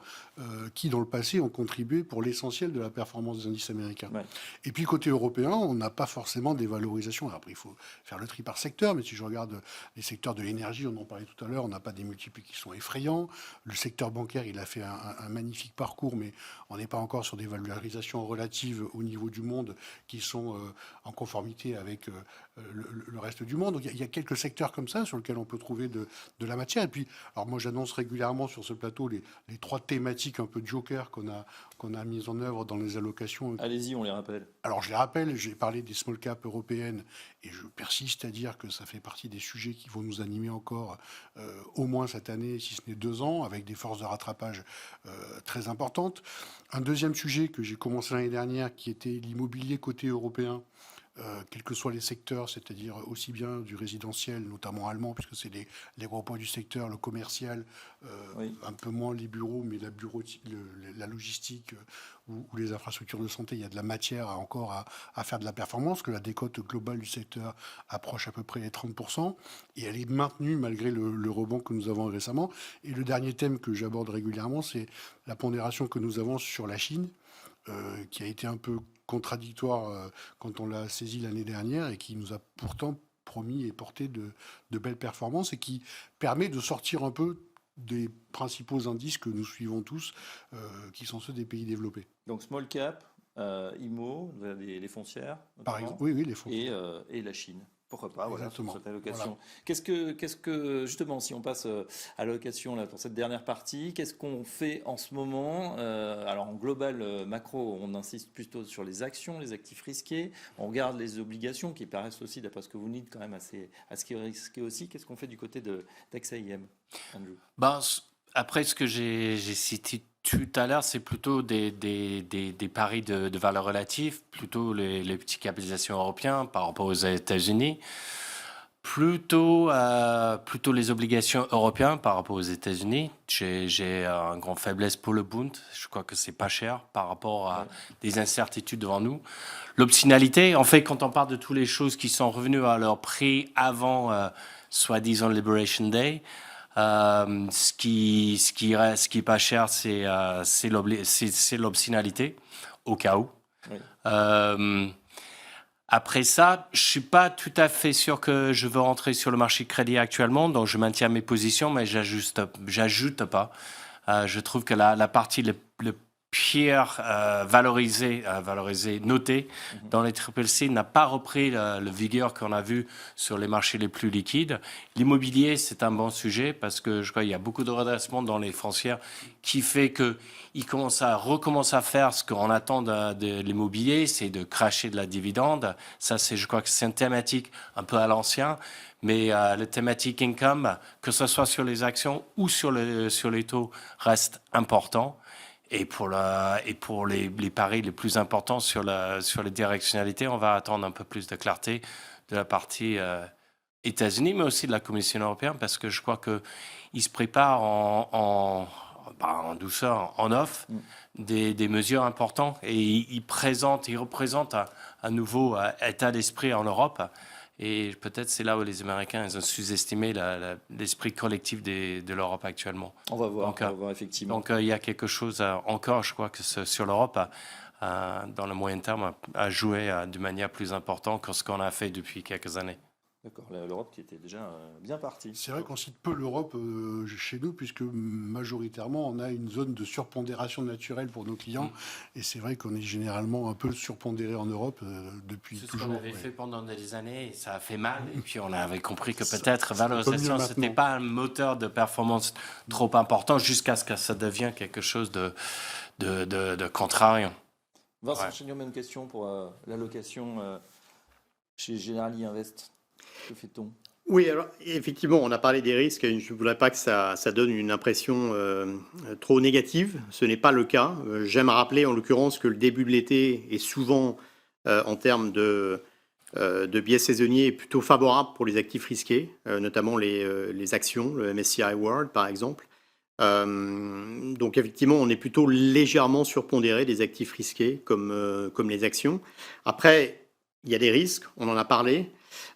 qui, dans le passé, ont contribué pour l'essentiel de la performance des indices américains. Ouais. Et puis, côté européen, on n'a pas forcément des valorisations. Alors, après, il faut faire le tri par secteur, mais si je regarde les secteurs de l'énergie, on en parlait tout à l'heure, on n'a pas des multiples qui sont effrayants. Le secteur bancaire, il a fait un magnifique parcours, mais on n'est pas encore sur des valorisations relatives au niveau du monde qui sont en conformité avec le reste du monde. Donc, il y a quelques secteurs comme ça sur lesquels on peut trouver de la matière. Et puis, alors moi, j'annonce régulièrement sur ce plateau les 3 thématiques un peu joker qu'on a mis en œuvre dans les allocations. Allez-y, on les rappelle. Alors je les rappelle, j'ai parlé des small caps européennes et je persiste à dire que ça fait partie des sujets qui vont nous animer encore au moins cette année, si ce n'est 2 ans, avec des forces de rattrapage très importantes. Un deuxième sujet que j'ai commencé l'année dernière, qui était l'immobilier côté européen, quels que soient les secteurs, c'est-à-dire aussi bien du résidentiel, notamment allemand, puisque c'est les gros points du secteur, le commercial, oui. Un peu moins les bureaux, mais la logistique ou les infrastructures de santé, il y a de la matière encore à faire de la performance, que la décote globale du secteur approche à peu près les 30%, et elle est maintenue malgré le rebond que nous avons récemment. Et le dernier thème que j'aborde régulièrement, c'est la pondération que nous avons sur la Chine, qui a été un peu contradictoire quand on l'a saisi l'année dernière et qui nous a pourtant promis et porté de belles performances et qui permet de sortir un peu des principaux indices que nous suivons tous, qui sont ceux des pays développés. Donc small cap, IMO, les foncières, par exemple, oui, les foncières. Et la Chine. Pourquoi pas, voilà, sur cette allocation. Voilà. Qu'est-ce que, justement, si on passe à l'allocation là, pour cette dernière partie, qu'est-ce qu'on fait en ce moment? Alors en global macro, on insiste plutôt sur les actions, les actifs risqués. On regarde les obligations qui paraissent aussi, d'après ce que vous dites, quand même assez risqué aussi. Qu'est-ce qu'on fait du côté d'AXA IM, Andrew? Après, ce que j'ai cité tout à l'heure, c'est plutôt des paris de valeur relative, plutôt les petites capitalisations européennes par rapport aux États-Unis, plutôt les obligations européennes par rapport aux États-Unis. J'ai un grand faiblesse pour le Bund. Je crois que c'est pas cher par rapport à des incertitudes devant nous. L'optionalité, en fait, quand on parle de toutes les choses qui sont revenues à leur prix avant, soi-disant Liberation Day, ce qui est pas cher, c'est l'optionalité, au cas où. Oui. Après ça, je suis pas tout à fait sûr que je veux rentrer sur le marché crédit actuellement, donc je maintiens mes positions, mais j'ajoute pas. Je trouve que la partie pierre valorisée, notée dans les triple C n'a pas repris le vigueur qu'on a vu sur les marchés les plus liquides. L'immobilier, c'est un bon sujet parce que je crois qu'il y a beaucoup de redressement dans les foncières qui fait qu'ils recommencent à faire ce qu'on attend de l'immobilier, c'est de cracher de la dividende. Ça, je crois que c'est une thématique un peu à l'ancien. Mais la thématique income, que ce soit sur les actions ou sur les taux, reste important. Et pour les paris les plus importants sur les directionnalités, on va attendre un peu plus de clarté de la partie États-Unis, mais aussi de la Commission européenne, parce que je crois qu'ils se préparent en douceur, en off, des mesures importantes. Et ils représentent un nouveau état d'esprit en Europe. Et peut-être c'est là où les Américains ils ont sous-estimé l'esprit collectif de l'Europe actuellement. On va voir effectivement. Donc il y a quelque chose encore, je crois, que sur l'Europe, dans le moyen terme, à jouer de manière plus importante que ce qu'on a fait depuis quelques années. D'accord, l'Europe qui était déjà bien partie. C'est vrai qu'on cite peu l'Europe chez nous, puisque majoritairement, on a une zone de surpondération naturelle pour nos clients. Et c'est vrai qu'on est généralement un peu surpondéré en Europe depuis C'est toujours. ce qu'on avait fait pendant des années, et ça a fait mal. Et puis on avait compris que Ça- peut-être ça va valorisation, mieux ce n'était maintenant. pas un moteur de performance trop important jusqu'à ce que ça devienne quelque chose de contrariant. Vincent Ouais. Chaignon, même question pour l'allocation chez Generali Invest. Que fait-on? Oui, alors effectivement, on a parlé des risques. Et je ne voudrais pas que ça donne une impression trop négative. Ce n'est pas le cas. J'aime rappeler en l'occurrence que le début de l'été est souvent, en termes de biais saisonniers, est plutôt favorable pour les actifs risqués, notamment les actions, le MSCI World par exemple. Donc effectivement, on est plutôt légèrement surpondéré des actifs risqués comme les actions. Après, il y a des risques, on en a parlé.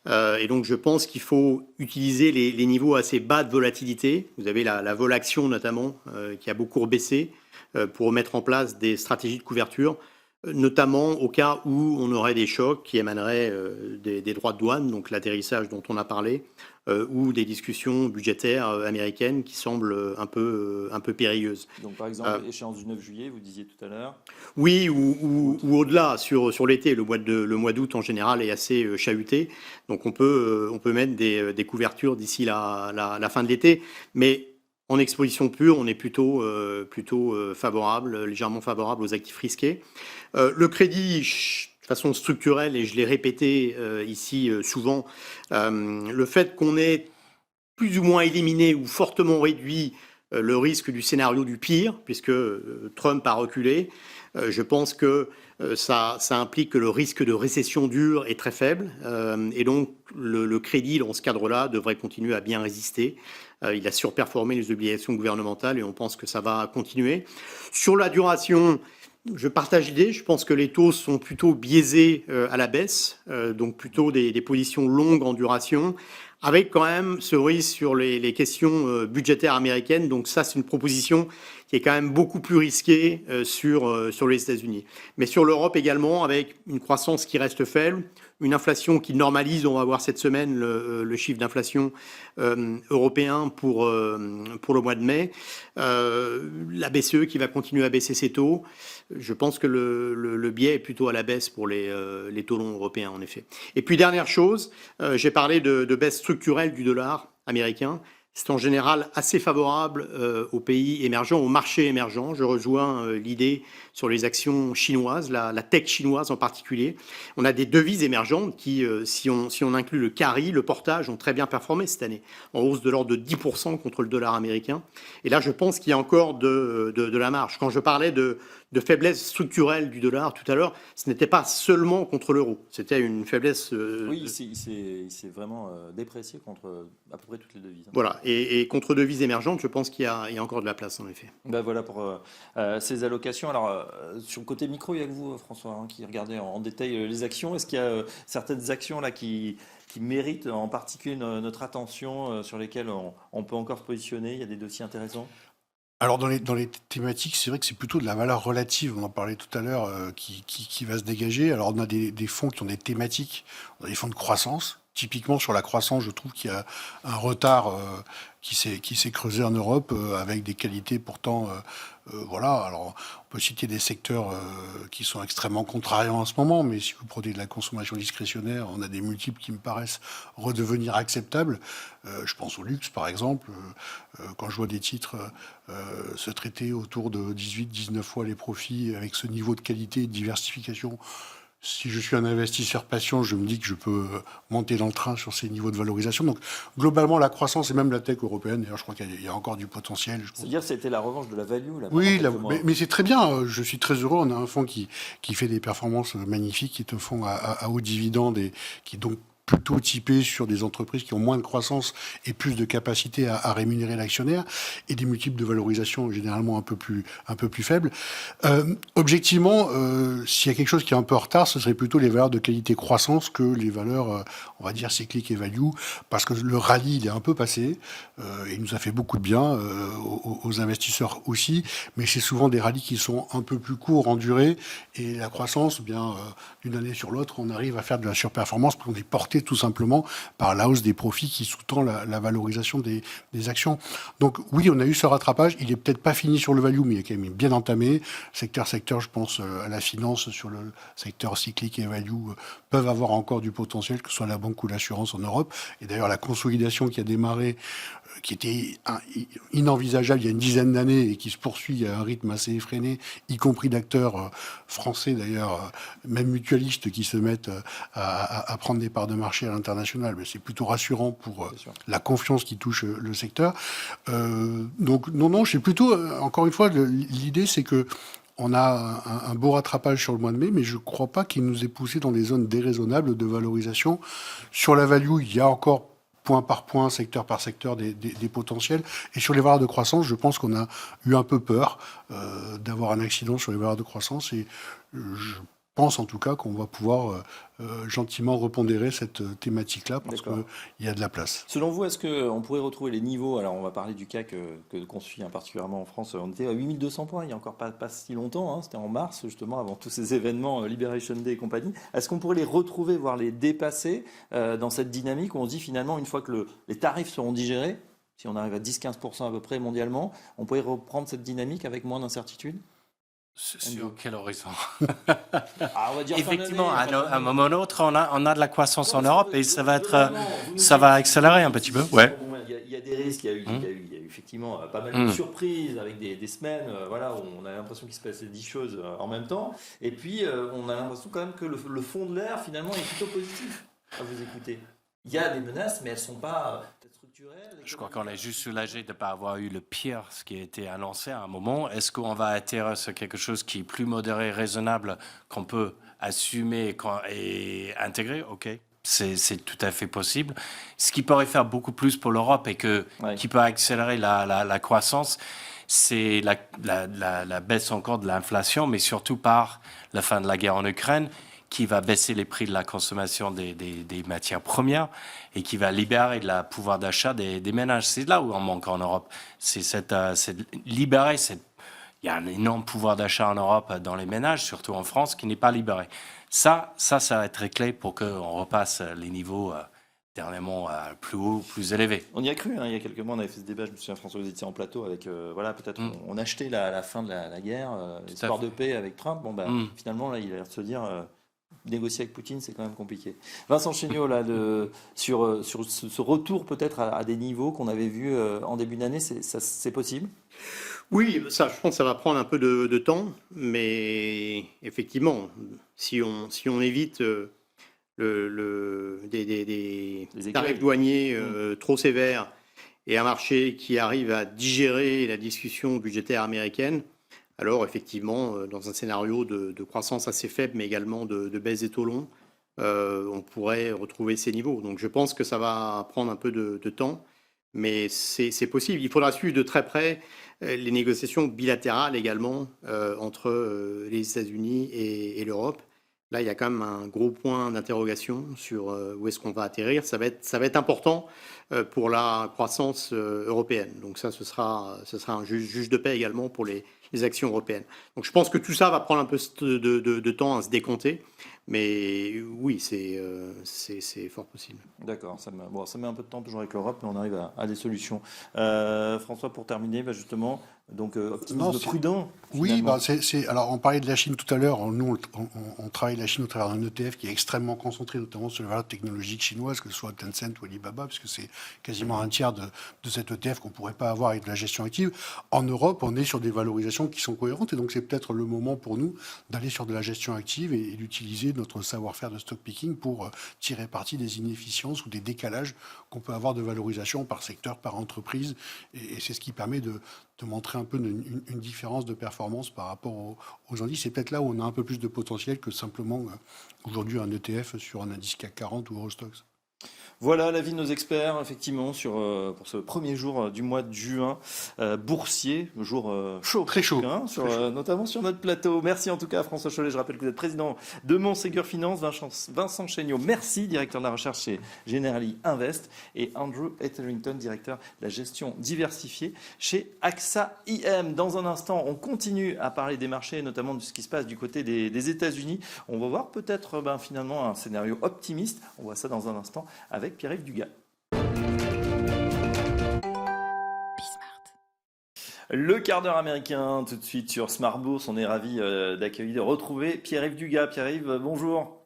Et donc, je pense qu'il faut utiliser les niveaux assez bas de volatilité. Vous avez la vol action notamment, qui a beaucoup baissé, pour mettre en place des stratégies de couverture, notamment au cas où on aurait des chocs qui émaneraient des droits de douane, donc l'atterrissage dont on a parlé, ou des discussions budgétaires américaines qui semblent un peu périlleuses. Donc par exemple, échéance du 9 juillet, vous disiez tout à l'heure. Oui, ou au-delà, sur l'été. Le mois d'août, en général, est assez chahuté. Donc, on peut mettre des couvertures d'ici la fin de l'été. Mais en exposition pure, on est plutôt favorable, légèrement favorable aux actifs risqués. Le crédit, de façon structurelle, et je l'ai répété ici souvent, le fait qu'on ait plus ou moins éliminé ou fortement réduit le risque du scénario du pire, puisque Trump a reculé, je pense que ça implique que le risque de récession dure est très faible. Et donc, le crédit, dans ce cadre-là, devrait continuer à bien résister. Il a surperformé les obligations gouvernementales et on pense que ça va continuer. Sur la duration, je partage l'idée. Je pense que les taux sont plutôt biaisés à la baisse, donc plutôt des positions longues en duration, avec quand même ce risque sur les questions budgétaires américaines. Donc ça, c'est une proposition qui est quand même beaucoup plus risquée sur les États-Unis. Mais sur l'Europe également, avec une croissance qui reste faible, une inflation qui normalise. On va voir cette semaine le chiffre d'inflation européen pour le mois de mai. La BCE qui va continuer à baisser ses taux. Je pense que le biais est plutôt à la baisse pour les taux longs européens, en effet. Et puis, dernière chose, j'ai parlé de baisse structurelle du dollar américain. C'est en général assez favorable aux pays émergents, aux marchés émergents. Je rejoins l'idée sur les actions chinoises, la tech chinoise en particulier. On a des devises émergentes qui, si on inclut le carry, le portage, ont très bien performé cette année, en hausse de l'ordre de 10% contre le dollar américain. Et là, je pense qu'il y a encore de la marge. Quand je parlais de faiblesse structurelle du dollar tout à l'heure, ce n'était pas seulement contre l'euro. C'était une faiblesse... Oui, il s'est vraiment déprécié contre à peu près toutes les devises. Voilà. Et contre devises émergentes, je pense qu'il y a encore de la place, en effet. Ben voilà pour ces allocations. Alors, sur le côté micro, il y a que vous, François, qui regardez en détail les actions. Est-ce qu'il y a certaines actions là qui méritent en particulier notre attention, sur lesquelles on peut encore se positionner? Il y a des dossiers intéressants? Alors dans les thématiques, c'est vrai que c'est plutôt de la valeur relative, on en parlait tout à l'heure, qui va se dégager. Alors on a des fonds qui ont des thématiques, on a des fonds de croissance, typiquement sur la croissance, je trouve qu'il y a un retard qui s'est creusé en Europe avec des qualités pourtant, voilà. Alors, on peut citer des secteurs qui sont extrêmement contrariants en ce moment, mais si vous prenez de la consommation discrétionnaire, on a des multiples qui me paraissent redevenir acceptables. Je pense au luxe, par exemple. Quand je vois des titres se traiter autour de 18-19 fois les profits avec ce niveau de qualité et de diversification, si je suis un investisseur patient, je me dis que je peux monter dans le train sur ces niveaux de valorisation. Donc, globalement, la croissance et même la tech européenne, d'ailleurs, je crois qu'il y a encore du potentiel. C'est-à-dire que c'était la revanche de la value. Là, Oui, pendant quelques mois. mais c'est très bien. Je suis très heureux. On a un fonds qui fait des performances magnifiques, qui est un fonds à haut dividende et qui est donc plutôt typé sur des entreprises qui ont moins de croissance et plus de capacité à rémunérer l'actionnaire et des multiples de valorisation généralement un peu plus faibles. Objectivement, s'il y a quelque chose qui est un peu en retard, ce serait plutôt les valeurs de qualité croissance que les valeurs, on va dire, cycliques et value, parce que le rallye, il est un peu passé. Il nous a fait beaucoup de bien, aux investisseurs aussi, mais c'est souvent des rallyes qui sont un peu plus courts en durée, et la croissance, bien, d'une année sur l'autre, on arrive à faire de la surperformance parce qu'on est porté tout simplement par la hausse des profits qui sous-tend la valorisation des actions. Donc oui, on a eu ce rattrapage. Il est peut-être pas fini sur le value, mais il est quand même bien entamé. Secteur, je pense à la finance sur le secteur cyclique et value peuvent avoir encore du potentiel, que ce soit la banque ou l'assurance en Europe. Et d'ailleurs, la consolidation qui a démarré, qui était inenvisageable il y a une dizaine d'années et qui se poursuit à un rythme assez effréné, y compris d'acteurs français d'ailleurs, même mutualistes qui se mettent à prendre des parts de marché à l'international. Mais c'est plutôt rassurant pour la confiance qui touche le secteur. Donc non, c'est plutôt, encore une fois, l'idée c'est que on a un beau rattrapage sur le mois de mai, mais je ne crois pas qu'il nous ait poussé dans des zones déraisonnables de valorisation. Sur la value, il y a encore point par point, secteur par secteur, des potentiels. Et sur les valeurs de croissance, je pense qu'on a eu un peu peur d'avoir un accident sur les valeurs de croissance. Et je pense en tout cas qu'on va pouvoir gentiment repondérer cette thématique-là parce qu'il y a de la place. Selon vous, est-ce qu'on pourrait retrouver les niveaux? Alors, on va parler du CAC qu'on suit particulièrement en France. On était à 8200 points il n'y a encore pas si longtemps. C'était en mars, justement, avant tous ces événements, Liberation Day et compagnie. Est-ce qu'on pourrait les retrouver, voire les dépasser dans cette dynamique où on se dit finalement, une fois que les tarifs seront digérés, si on arrive à 10-15% à peu près mondialement, on pourrait reprendre cette dynamique avec moins d'incertitude? Sur quel horizon? On va dire Effectivement, fin d'année, à un moment ou l'autre, on a de la croissance en Europe et ça va accélérer un petit peu. Ouais. Il y a des risques, il y a eu effectivement pas mal de surprises avec des semaines où on a l'impression qu'il se passait 10 choses en même temps. Et puis, on a l'impression quand même que le fond de l'air, finalement, est plutôt positif à vous écouter. Il y a des menaces, mais elles ne sont pas structurelles. Je crois qu'on est juste soulagé de ne pas avoir eu le pire, ce qui a été annoncé à un moment. Est-ce qu'on va atterrir sur quelque chose qui est plus modéré, raisonnable, qu'on peut assumer et intégrer? OK. C'est tout à fait possible. Ce qui pourrait faire beaucoup plus pour l'Europe et qui peut accélérer la croissance, c'est la baisse encore de l'inflation, mais surtout par la fin de la guerre en Ukraine, qui va baisser les prix de la consommation des matières premières et qui va libérer le pouvoir d'achat des ménages. C'est là où on manque en Europe. C'est libérer. Il y a un énorme pouvoir d'achat en Europe dans les ménages, surtout en France, qui n'est pas libéré. Ça va être clé pour qu'on repasse les niveaux dernièrement plus hauts, plus élevés. On y a cru, il y a quelques mois, on avait fait ce débat, je me souviens, François, vous étiez en plateau avec, peut-être on achetait la fin de la guerre, l'espoir de paix avec Trump. Finalement, là, il a l'air de se dire... négocier avec Poutine, c'est quand même compliqué. Vincent Chéniaud, là, sur ce retour peut-être à des niveaux qu'on avait vus en début d'année, c'est possible? Oui, ça, je pense que ça va prendre un peu de temps, mais effectivement, si on évite des tarifs douaniers trop sévères et un marché qui arrive à digérer la discussion budgétaire américaine, alors effectivement, dans un scénario de croissance assez faible, mais également de baisse des taux longs, on pourrait retrouver ces niveaux. Donc je pense que ça va prendre un peu de temps, mais c'est possible. Il faudra suivre de très près les négociations bilatérales également entre les États-Unis et l'Europe. Là, il y a quand même un gros point d'interrogation sur où est-ce qu'on va atterrir. Ça va être important pour la croissance européenne. Donc ça, ce sera un juge de paix également pour les actions européennes. Donc je pense que tout ça va prendre un peu de temps à se décompter. Mais oui, c'est fort possible. D'accord, ça met un peu de temps toujours avec l'Europe, mais on arrive à des solutions. François, pour terminer, justement, donc optimisme Non, c'est- prudent. Oui, Finalement. alors on parlait de la Chine tout à l'heure. Nous, on travaille la Chine au travers d'un ETF qui est extrêmement concentré, notamment sur les valeurs technologiques chinoises, que ce soit Tencent ou Alibaba, puisque c'est quasiment un tiers de cet ETF qu'on ne pourrait pas avoir avec de la gestion active. En Europe, on est sur des valorisations qui sont cohérentes, et donc c'est peut-être le moment pour nous d'aller sur de la gestion active et d'utiliser notre savoir-faire de stock picking pour tirer parti des inefficiences ou des décalages qu'on peut avoir de valorisation par secteur, par entreprise, et c'est ce qui permet de montrer un peu une différence de performance par rapport aux indices. C'est peut-être là où on a un peu plus de potentiel que simplement aujourd'hui un ETF sur un indice CAC 40 ou Eurostoxx. Voilà l'avis de nos experts, effectivement, pour ce premier jour du mois de juin, boursier, jour chaud. Très chaud. Notamment sur notre plateau. Merci en tout cas à François Chollet, je rappelle que vous êtes président de Montségur Finance, Vincent Chéniaud, merci, directeur de la recherche chez Generali Invest, et Andrew Etherington, directeur de la gestion diversifiée chez AXA IM. Dans un instant, on continue à parler des marchés, notamment de ce qui se passe du côté des États-Unis. On va voir peut-être finalement un scénario optimiste. On voit ça dans un instant avec Pierre-Yves Dugas. Le quart d'heure américain, tout de suite sur Smart Bourse. On est ravis d'accueillir, de retrouver Pierre-Yves Dugas. Pierre-Yves, bonjour.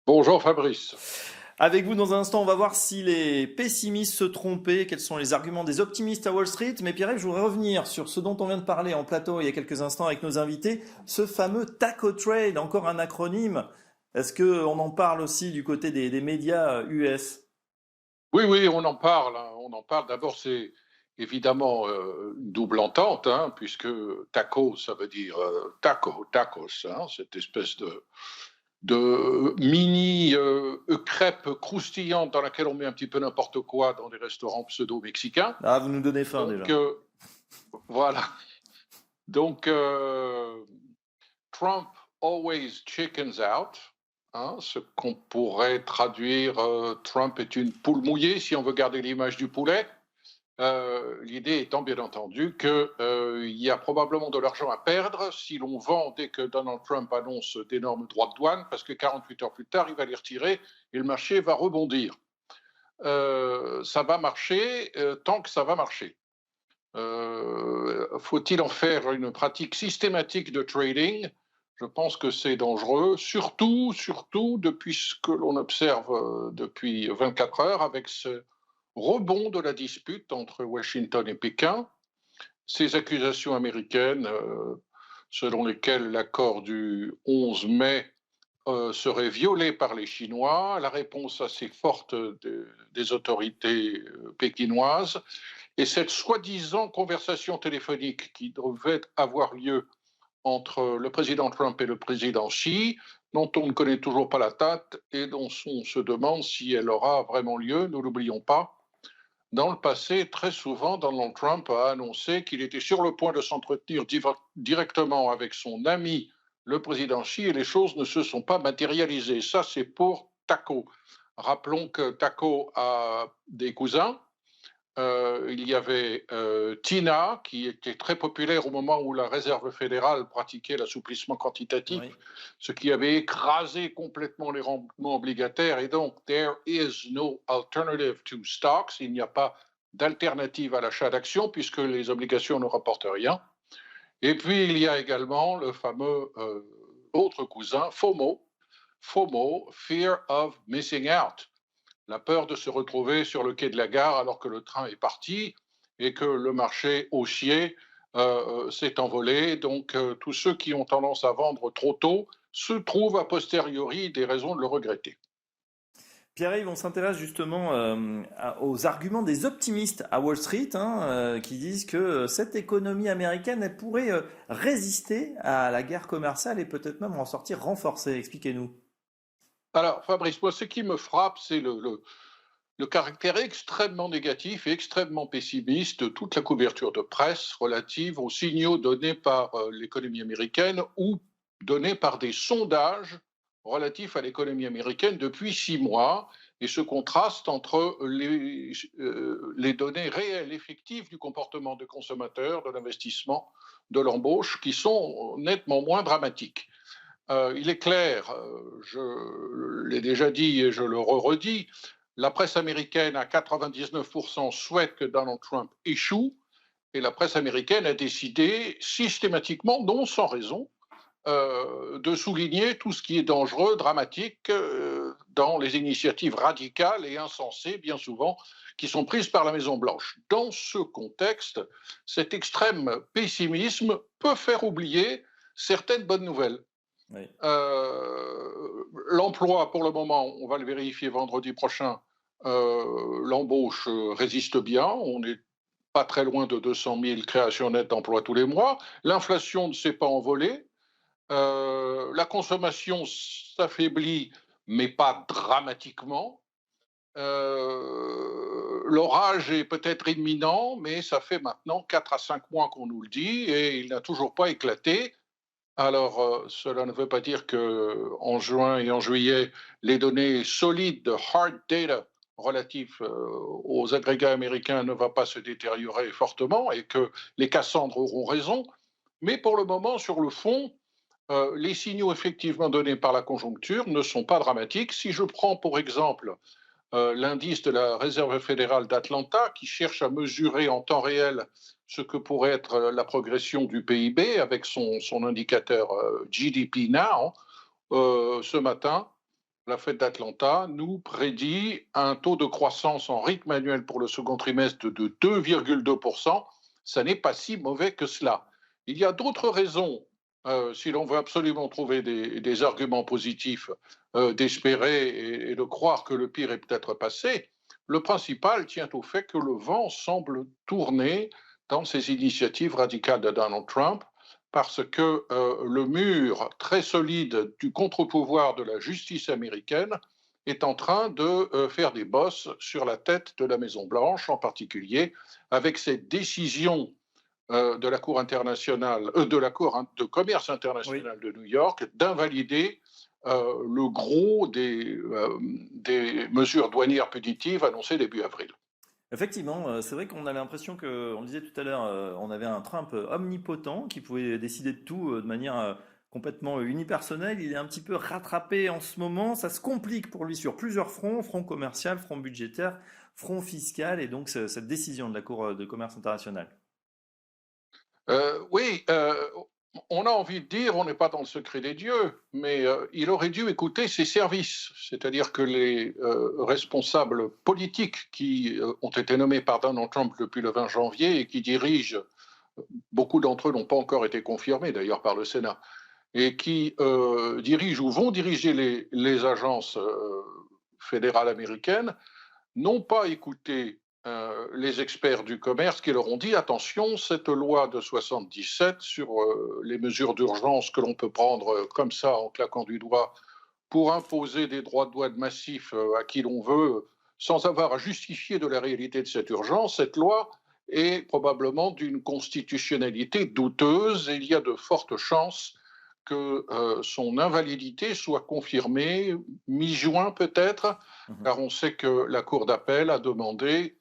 Bonjour Fabrice. Avec vous, dans un instant, on va voir si les pessimistes se trompaient, quels sont les arguments des optimistes à Wall Street. Mais Pierre-Yves, je voudrais revenir sur ce dont on vient de parler en plateau il y a quelques instants avec nos invités, ce fameux Taco Trade, encore un acronyme. Est-ce qu'on en parle aussi du côté des médias US? Oui, on en parle. On en parle. D'abord, c'est évidemment une double entente, puisque taco, ça veut dire tacos, cette espèce de mini crêpe croustillante dans laquelle on met un petit peu n'importe quoi dans des restaurants pseudo-mexicains. Ah, vous nous donnez faim déjà. Voilà. Donc, Trump always chickens out. Ce qu'on pourrait traduire, Trump est une poule mouillée, si on veut garder l'image du poulet. L'idée étant bien entendu qu'il y a probablement de l'argent à perdre si l'on vend dès que Donald Trump annonce d'énormes droits de douane, parce que 48 heures plus tard, il va les retirer et le marché va rebondir. Ça va marcher tant que ça va marcher. Faut-il en faire une pratique systématique de trading ? Je pense que c'est dangereux, surtout depuis ce que l'on observe depuis 24 heures avec ce rebond de la dispute entre Washington et Pékin, ces accusations américaines selon lesquelles l'accord du 11 mai serait violé par les Chinois, la réponse assez forte des autorités pékinoises, et cette soi-disant conversation téléphonique qui devait avoir lieu entre le président Trump et le président Xi, dont on ne connaît toujours pas la date et dont on se demande si elle aura vraiment lieu. Nous n'oublions pas, dans le passé, très souvent, Donald Trump a annoncé qu'il était sur le point de s'entretenir directement avec son ami, le président Xi, et les choses ne se sont pas matérialisées. Ça, c'est pour Taco. Rappelons que Taco a des cousins. Il y avait Tina, qui était très populaire au moment où la Réserve fédérale pratiquait l'assouplissement quantitatif, oui, ce qui avait écrasé complètement les rendements obligataires. Et donc, there is no alternative to stocks. Il n'y a pas d'alternative à l'achat d'actions puisque les obligations ne rapportent rien. Et puis, il y a également le fameux autre cousin, FOMO, Fear of Missing Out. La peur de se retrouver sur le quai de la gare alors que le train est parti et que le marché haussier s'est envolé. Donc, tous ceux qui ont tendance à vendre trop tôt se trouvent a posteriori des raisons de le regretter. Pierre-Yves, on s'intéresse justement aux arguments des optimistes à Wall Street qui disent que cette économie américaine elle pourrait résister à la guerre commerciale et peut-être même en sortir renforcée. Expliquez-nous. Alors, Fabrice, moi, ce qui me frappe, c'est le caractère extrêmement négatif et extrêmement pessimiste de toute la couverture de presse relative aux signaux donnés par l'économie américaine ou donnés par des sondages relatifs à l'économie américaine depuis 6 mois, et ce contraste entre les données réelles, effectives du comportement des consommateurs, de l'investissement, de l'embauche, qui sont nettement moins dramatiques. il est clair, je l'ai déjà dit et je le redis, la presse américaine à 99% souhaite que Donald Trump échoue et la presse américaine a décidé systématiquement, non sans raison, de souligner tout ce qui est dangereux, dramatique dans les initiatives radicales et insensées, bien souvent, qui sont prises par la Maison-Blanche. Dans ce contexte, cet extrême pessimisme peut faire oublier certaines bonnes nouvelles. Oui. L'emploi, pour le moment, on va le vérifier vendredi prochain, l'embauche résiste bien. On n'est pas très loin de 200 000 créations nettes d'emplois tous les mois. L'inflation ne s'est pas envolée. La consommation s'affaiblit, mais pas dramatiquement. L'orage est peut-être imminent, mais ça fait maintenant 4 à 5 mois qu'on nous le dit et il n'a toujours pas éclaté. Alors, cela ne veut pas dire qu'en juin et en juillet, les données solides de hard data relatifs aux agrégats américains ne vont pas se détériorer fortement et que les Cassandres auront raison. Mais pour le moment, sur le fond, les signaux effectivement donnés par la conjoncture ne sont pas dramatiques. Si je prends pour exemple l'indice de la Réserve fédérale d'Atlanta qui cherche à mesurer en temps réel ce que pourrait être la progression du PIB avec son indicateur GDP Now, ce matin, la Fed d'Atlanta nous prédit un taux de croissance en rythme annuel pour le second trimestre de 2,2%. Ça n'est pas si mauvais que cela. Il y a d'autres raisons, si l'on veut absolument trouver des arguments positifs, d'espérer et de croire que le pire est peut-être passé. Le principal tient au fait que le vent semble tourner dans ces initiatives radicales de Donald Trump, parce que le mur très solide du contre-pouvoir de la justice américaine est en train de faire des bosses sur la tête de la Maison-Blanche, en particulier avec cette décision de la Cour internationale, de la Cour de commerce internationale de New York, d'invalider le gros des mesures douanières punitives annoncées début avril. Effectivement, c'est vrai qu'on avait l'impression on le disait tout à l'heure, on avait un Trump omnipotent qui pouvait décider de tout de manière complètement unipersonnelle. Il est un petit peu rattrapé en ce moment. Ça se complique pour lui sur plusieurs fronts, front commercial, front budgétaire, front fiscal, et donc cette décision de la Cour de commerce internationale. Oui, on a envie de dire, on n'est pas dans le secret des dieux, mais il aurait dû écouter ses services, c'est-à-dire que les responsables politiques qui ont été nommés par Donald Trump depuis le 20 janvier et qui dirigent, beaucoup d'entre eux n'ont pas encore été confirmés d'ailleurs par le Sénat, et qui dirigent ou vont diriger les agences fédérales américaines, n'ont pas écouté les experts du commerce qui leur ont dit attention, cette loi de 77 sur les mesures d'urgence que l'on peut prendre comme ça en claquant du doigt pour imposer des droits de douane massifs à qui l'on veut sans avoir à justifier de la réalité de cette urgence, cette loi est probablement d'une constitutionnalité douteuse et il y a de fortes chances que son invalidité soit confirmée mi-juin peut-être, car on sait que la Cour d'appel a demandé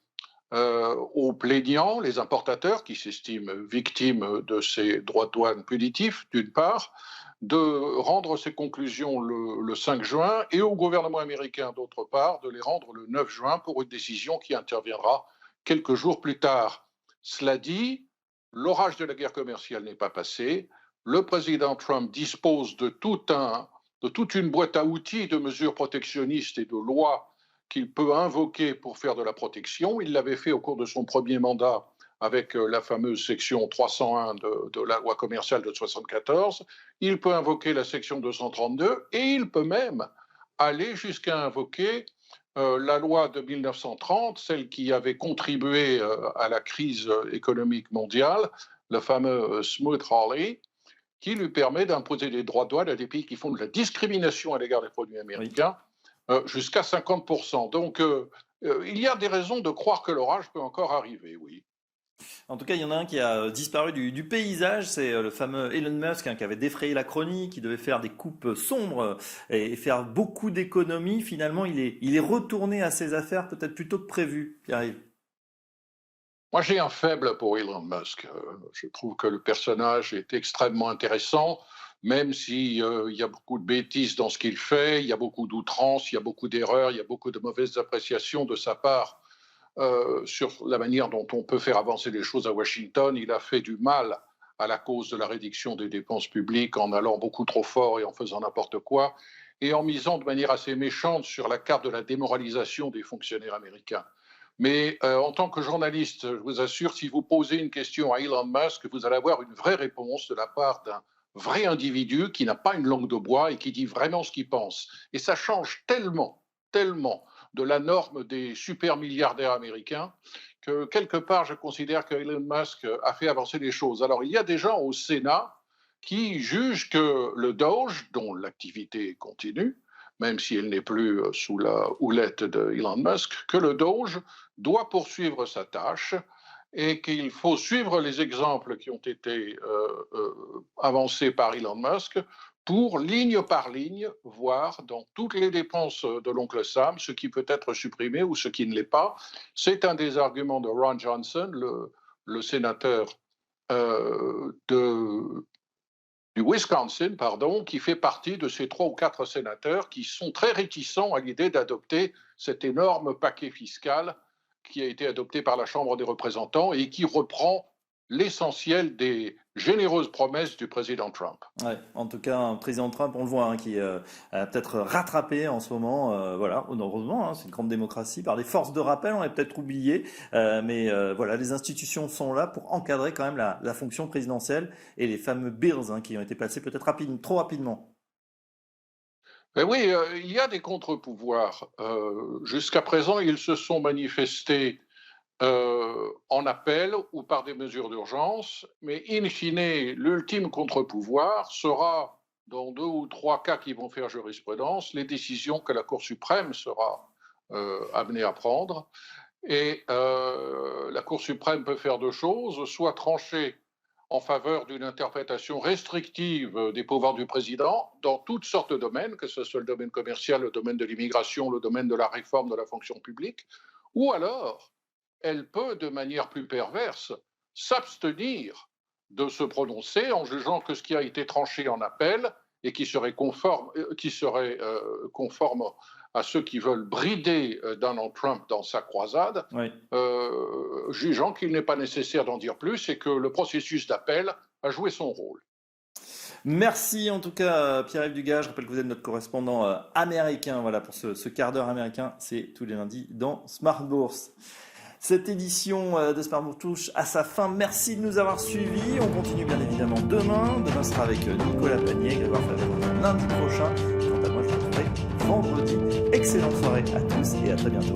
aux plaignants, les importateurs qui s'estiment victimes de ces droits de douane punitifs, d'une part, de rendre ces conclusions le 5 juin et au gouvernement américain, d'autre part, de les rendre le 9 juin pour une décision qui interviendra quelques jours plus tard. Cela dit, l'orage de la guerre commerciale n'est pas passé. Le président Trump dispose de toute une boîte à outils de mesures protectionnistes et de lois qu'il peut invoquer pour faire de la protection. Il l'avait fait au cours de son premier mandat avec la fameuse section 301 de la loi commerciale de 1974. Il peut invoquer la section 232 et il peut même aller jusqu'à invoquer la loi de 1930, celle qui avait contribué à la crise économique mondiale, le fameux Smoot-Hawley, qui lui permet d'imposer des droits de douane à des pays qui font de la discrimination à l'égard des produits américains. Jusqu'à 50%. Donc, il y a des raisons de croire que l'orage peut encore arriver, oui. En tout cas, il y en a un qui a disparu du paysage, c'est le fameux Elon Musk qui avait défrayé la chronique, qui devait faire des coupes sombres et faire beaucoup d'économies. Finalement, il est retourné à ses affaires peut-être plus tôt que prévu, Pierre-Yves. Moi, j'ai un faible pour Elon Musk. Je trouve que le personnage est extrêmement intéressant. même s'il y a beaucoup de bêtises dans ce qu'il fait, il y a beaucoup d'outrance, il y a beaucoup d'erreurs, il y a beaucoup de mauvaises appréciations de sa part sur la manière dont on peut faire avancer les choses à Washington. Il a fait du mal à la cause de la réduction des dépenses publiques en allant beaucoup trop fort et en faisant n'importe quoi, et en misant de manière assez méchante sur la carte de la démoralisation des fonctionnaires américains. Mais en tant que journaliste, je vous assure, si vous posez une question à Elon Musk, vous allez avoir une vraie réponse de la part d'un vrai individu qui n'a pas une langue de bois et qui dit vraiment ce qu'il pense. Et ça change tellement, tellement de la norme des super milliardaires américains que quelque part, je considère que Elon Musk a fait avancer les choses. Alors, il y a des gens au Sénat qui jugent que le Doge, dont l'activité continue, même si elle n'est plus sous la houlette de Elon Musk, que le Doge doit poursuivre sa tâche et qu'il faut suivre les exemples qui ont été avancés par Elon Musk pour, ligne par ligne, voir dans toutes les dépenses de l'oncle Sam ce qui peut être supprimé ou ce qui ne l'est pas. C'est un des arguments de Ron Johnson, le sénateur du Wisconsin, qui fait partie de ces 3 ou 4 sénateurs qui sont très réticents à l'idée d'adopter cet énorme paquet fiscal qui a été adopté par la Chambre des représentants et qui reprend l'essentiel des généreuses promesses du président Trump. Ouais, en tout cas, un président Trump, on le voit, qui a peut-être rattrapé en ce moment, voilà, heureusement, c'est une grande démocratie, par des forces de rappel, on l'a peut-être oublié, mais voilà, les institutions sont là pour encadrer quand même la fonction présidentielle et les fameux bills qui ont été passés peut-être trop rapidement. Ben oui, il y a des contre-pouvoirs. Jusqu'à présent, ils se sont manifestés en appel ou par des mesures d'urgence, mais in fine, l'ultime contre-pouvoir sera, dans 2 ou 3 cas qui vont faire jurisprudence, les décisions que la Cour suprême sera amenée à prendre. Et la Cour suprême peut faire 2 choses, soit trancher en faveur d'une interprétation restrictive des pouvoirs du président dans toutes sortes de domaines, que ce soit le domaine commercial, le domaine de l'immigration, le domaine de la réforme de la fonction publique, ou alors elle peut, de manière plus perverse, s'abstenir de se prononcer en jugeant que ce qui a été tranché en appel et qui serait conforme à ceux qui veulent brider Donald Trump dans sa croisade, Oui. jugeant qu'il n'est pas nécessaire d'en dire plus et que le processus d'appel a joué son rôle. Merci en tout cas Pierre-Yves Dugas, je rappelle que vous êtes notre correspondant américain, voilà, pour ce quart d'heure américain, c'est tous les lundis dans Smart Bourse. Cette édition de Smart Bourse touche à sa fin. Merci de nous avoir suivis. On continue bien évidemment demain. Demain sera avec Nicolas Panier, Grégoire Favre lundi prochain. Quant à moi, je vous retrouverai vendredi. Excellente soirée à tous et à très bientôt.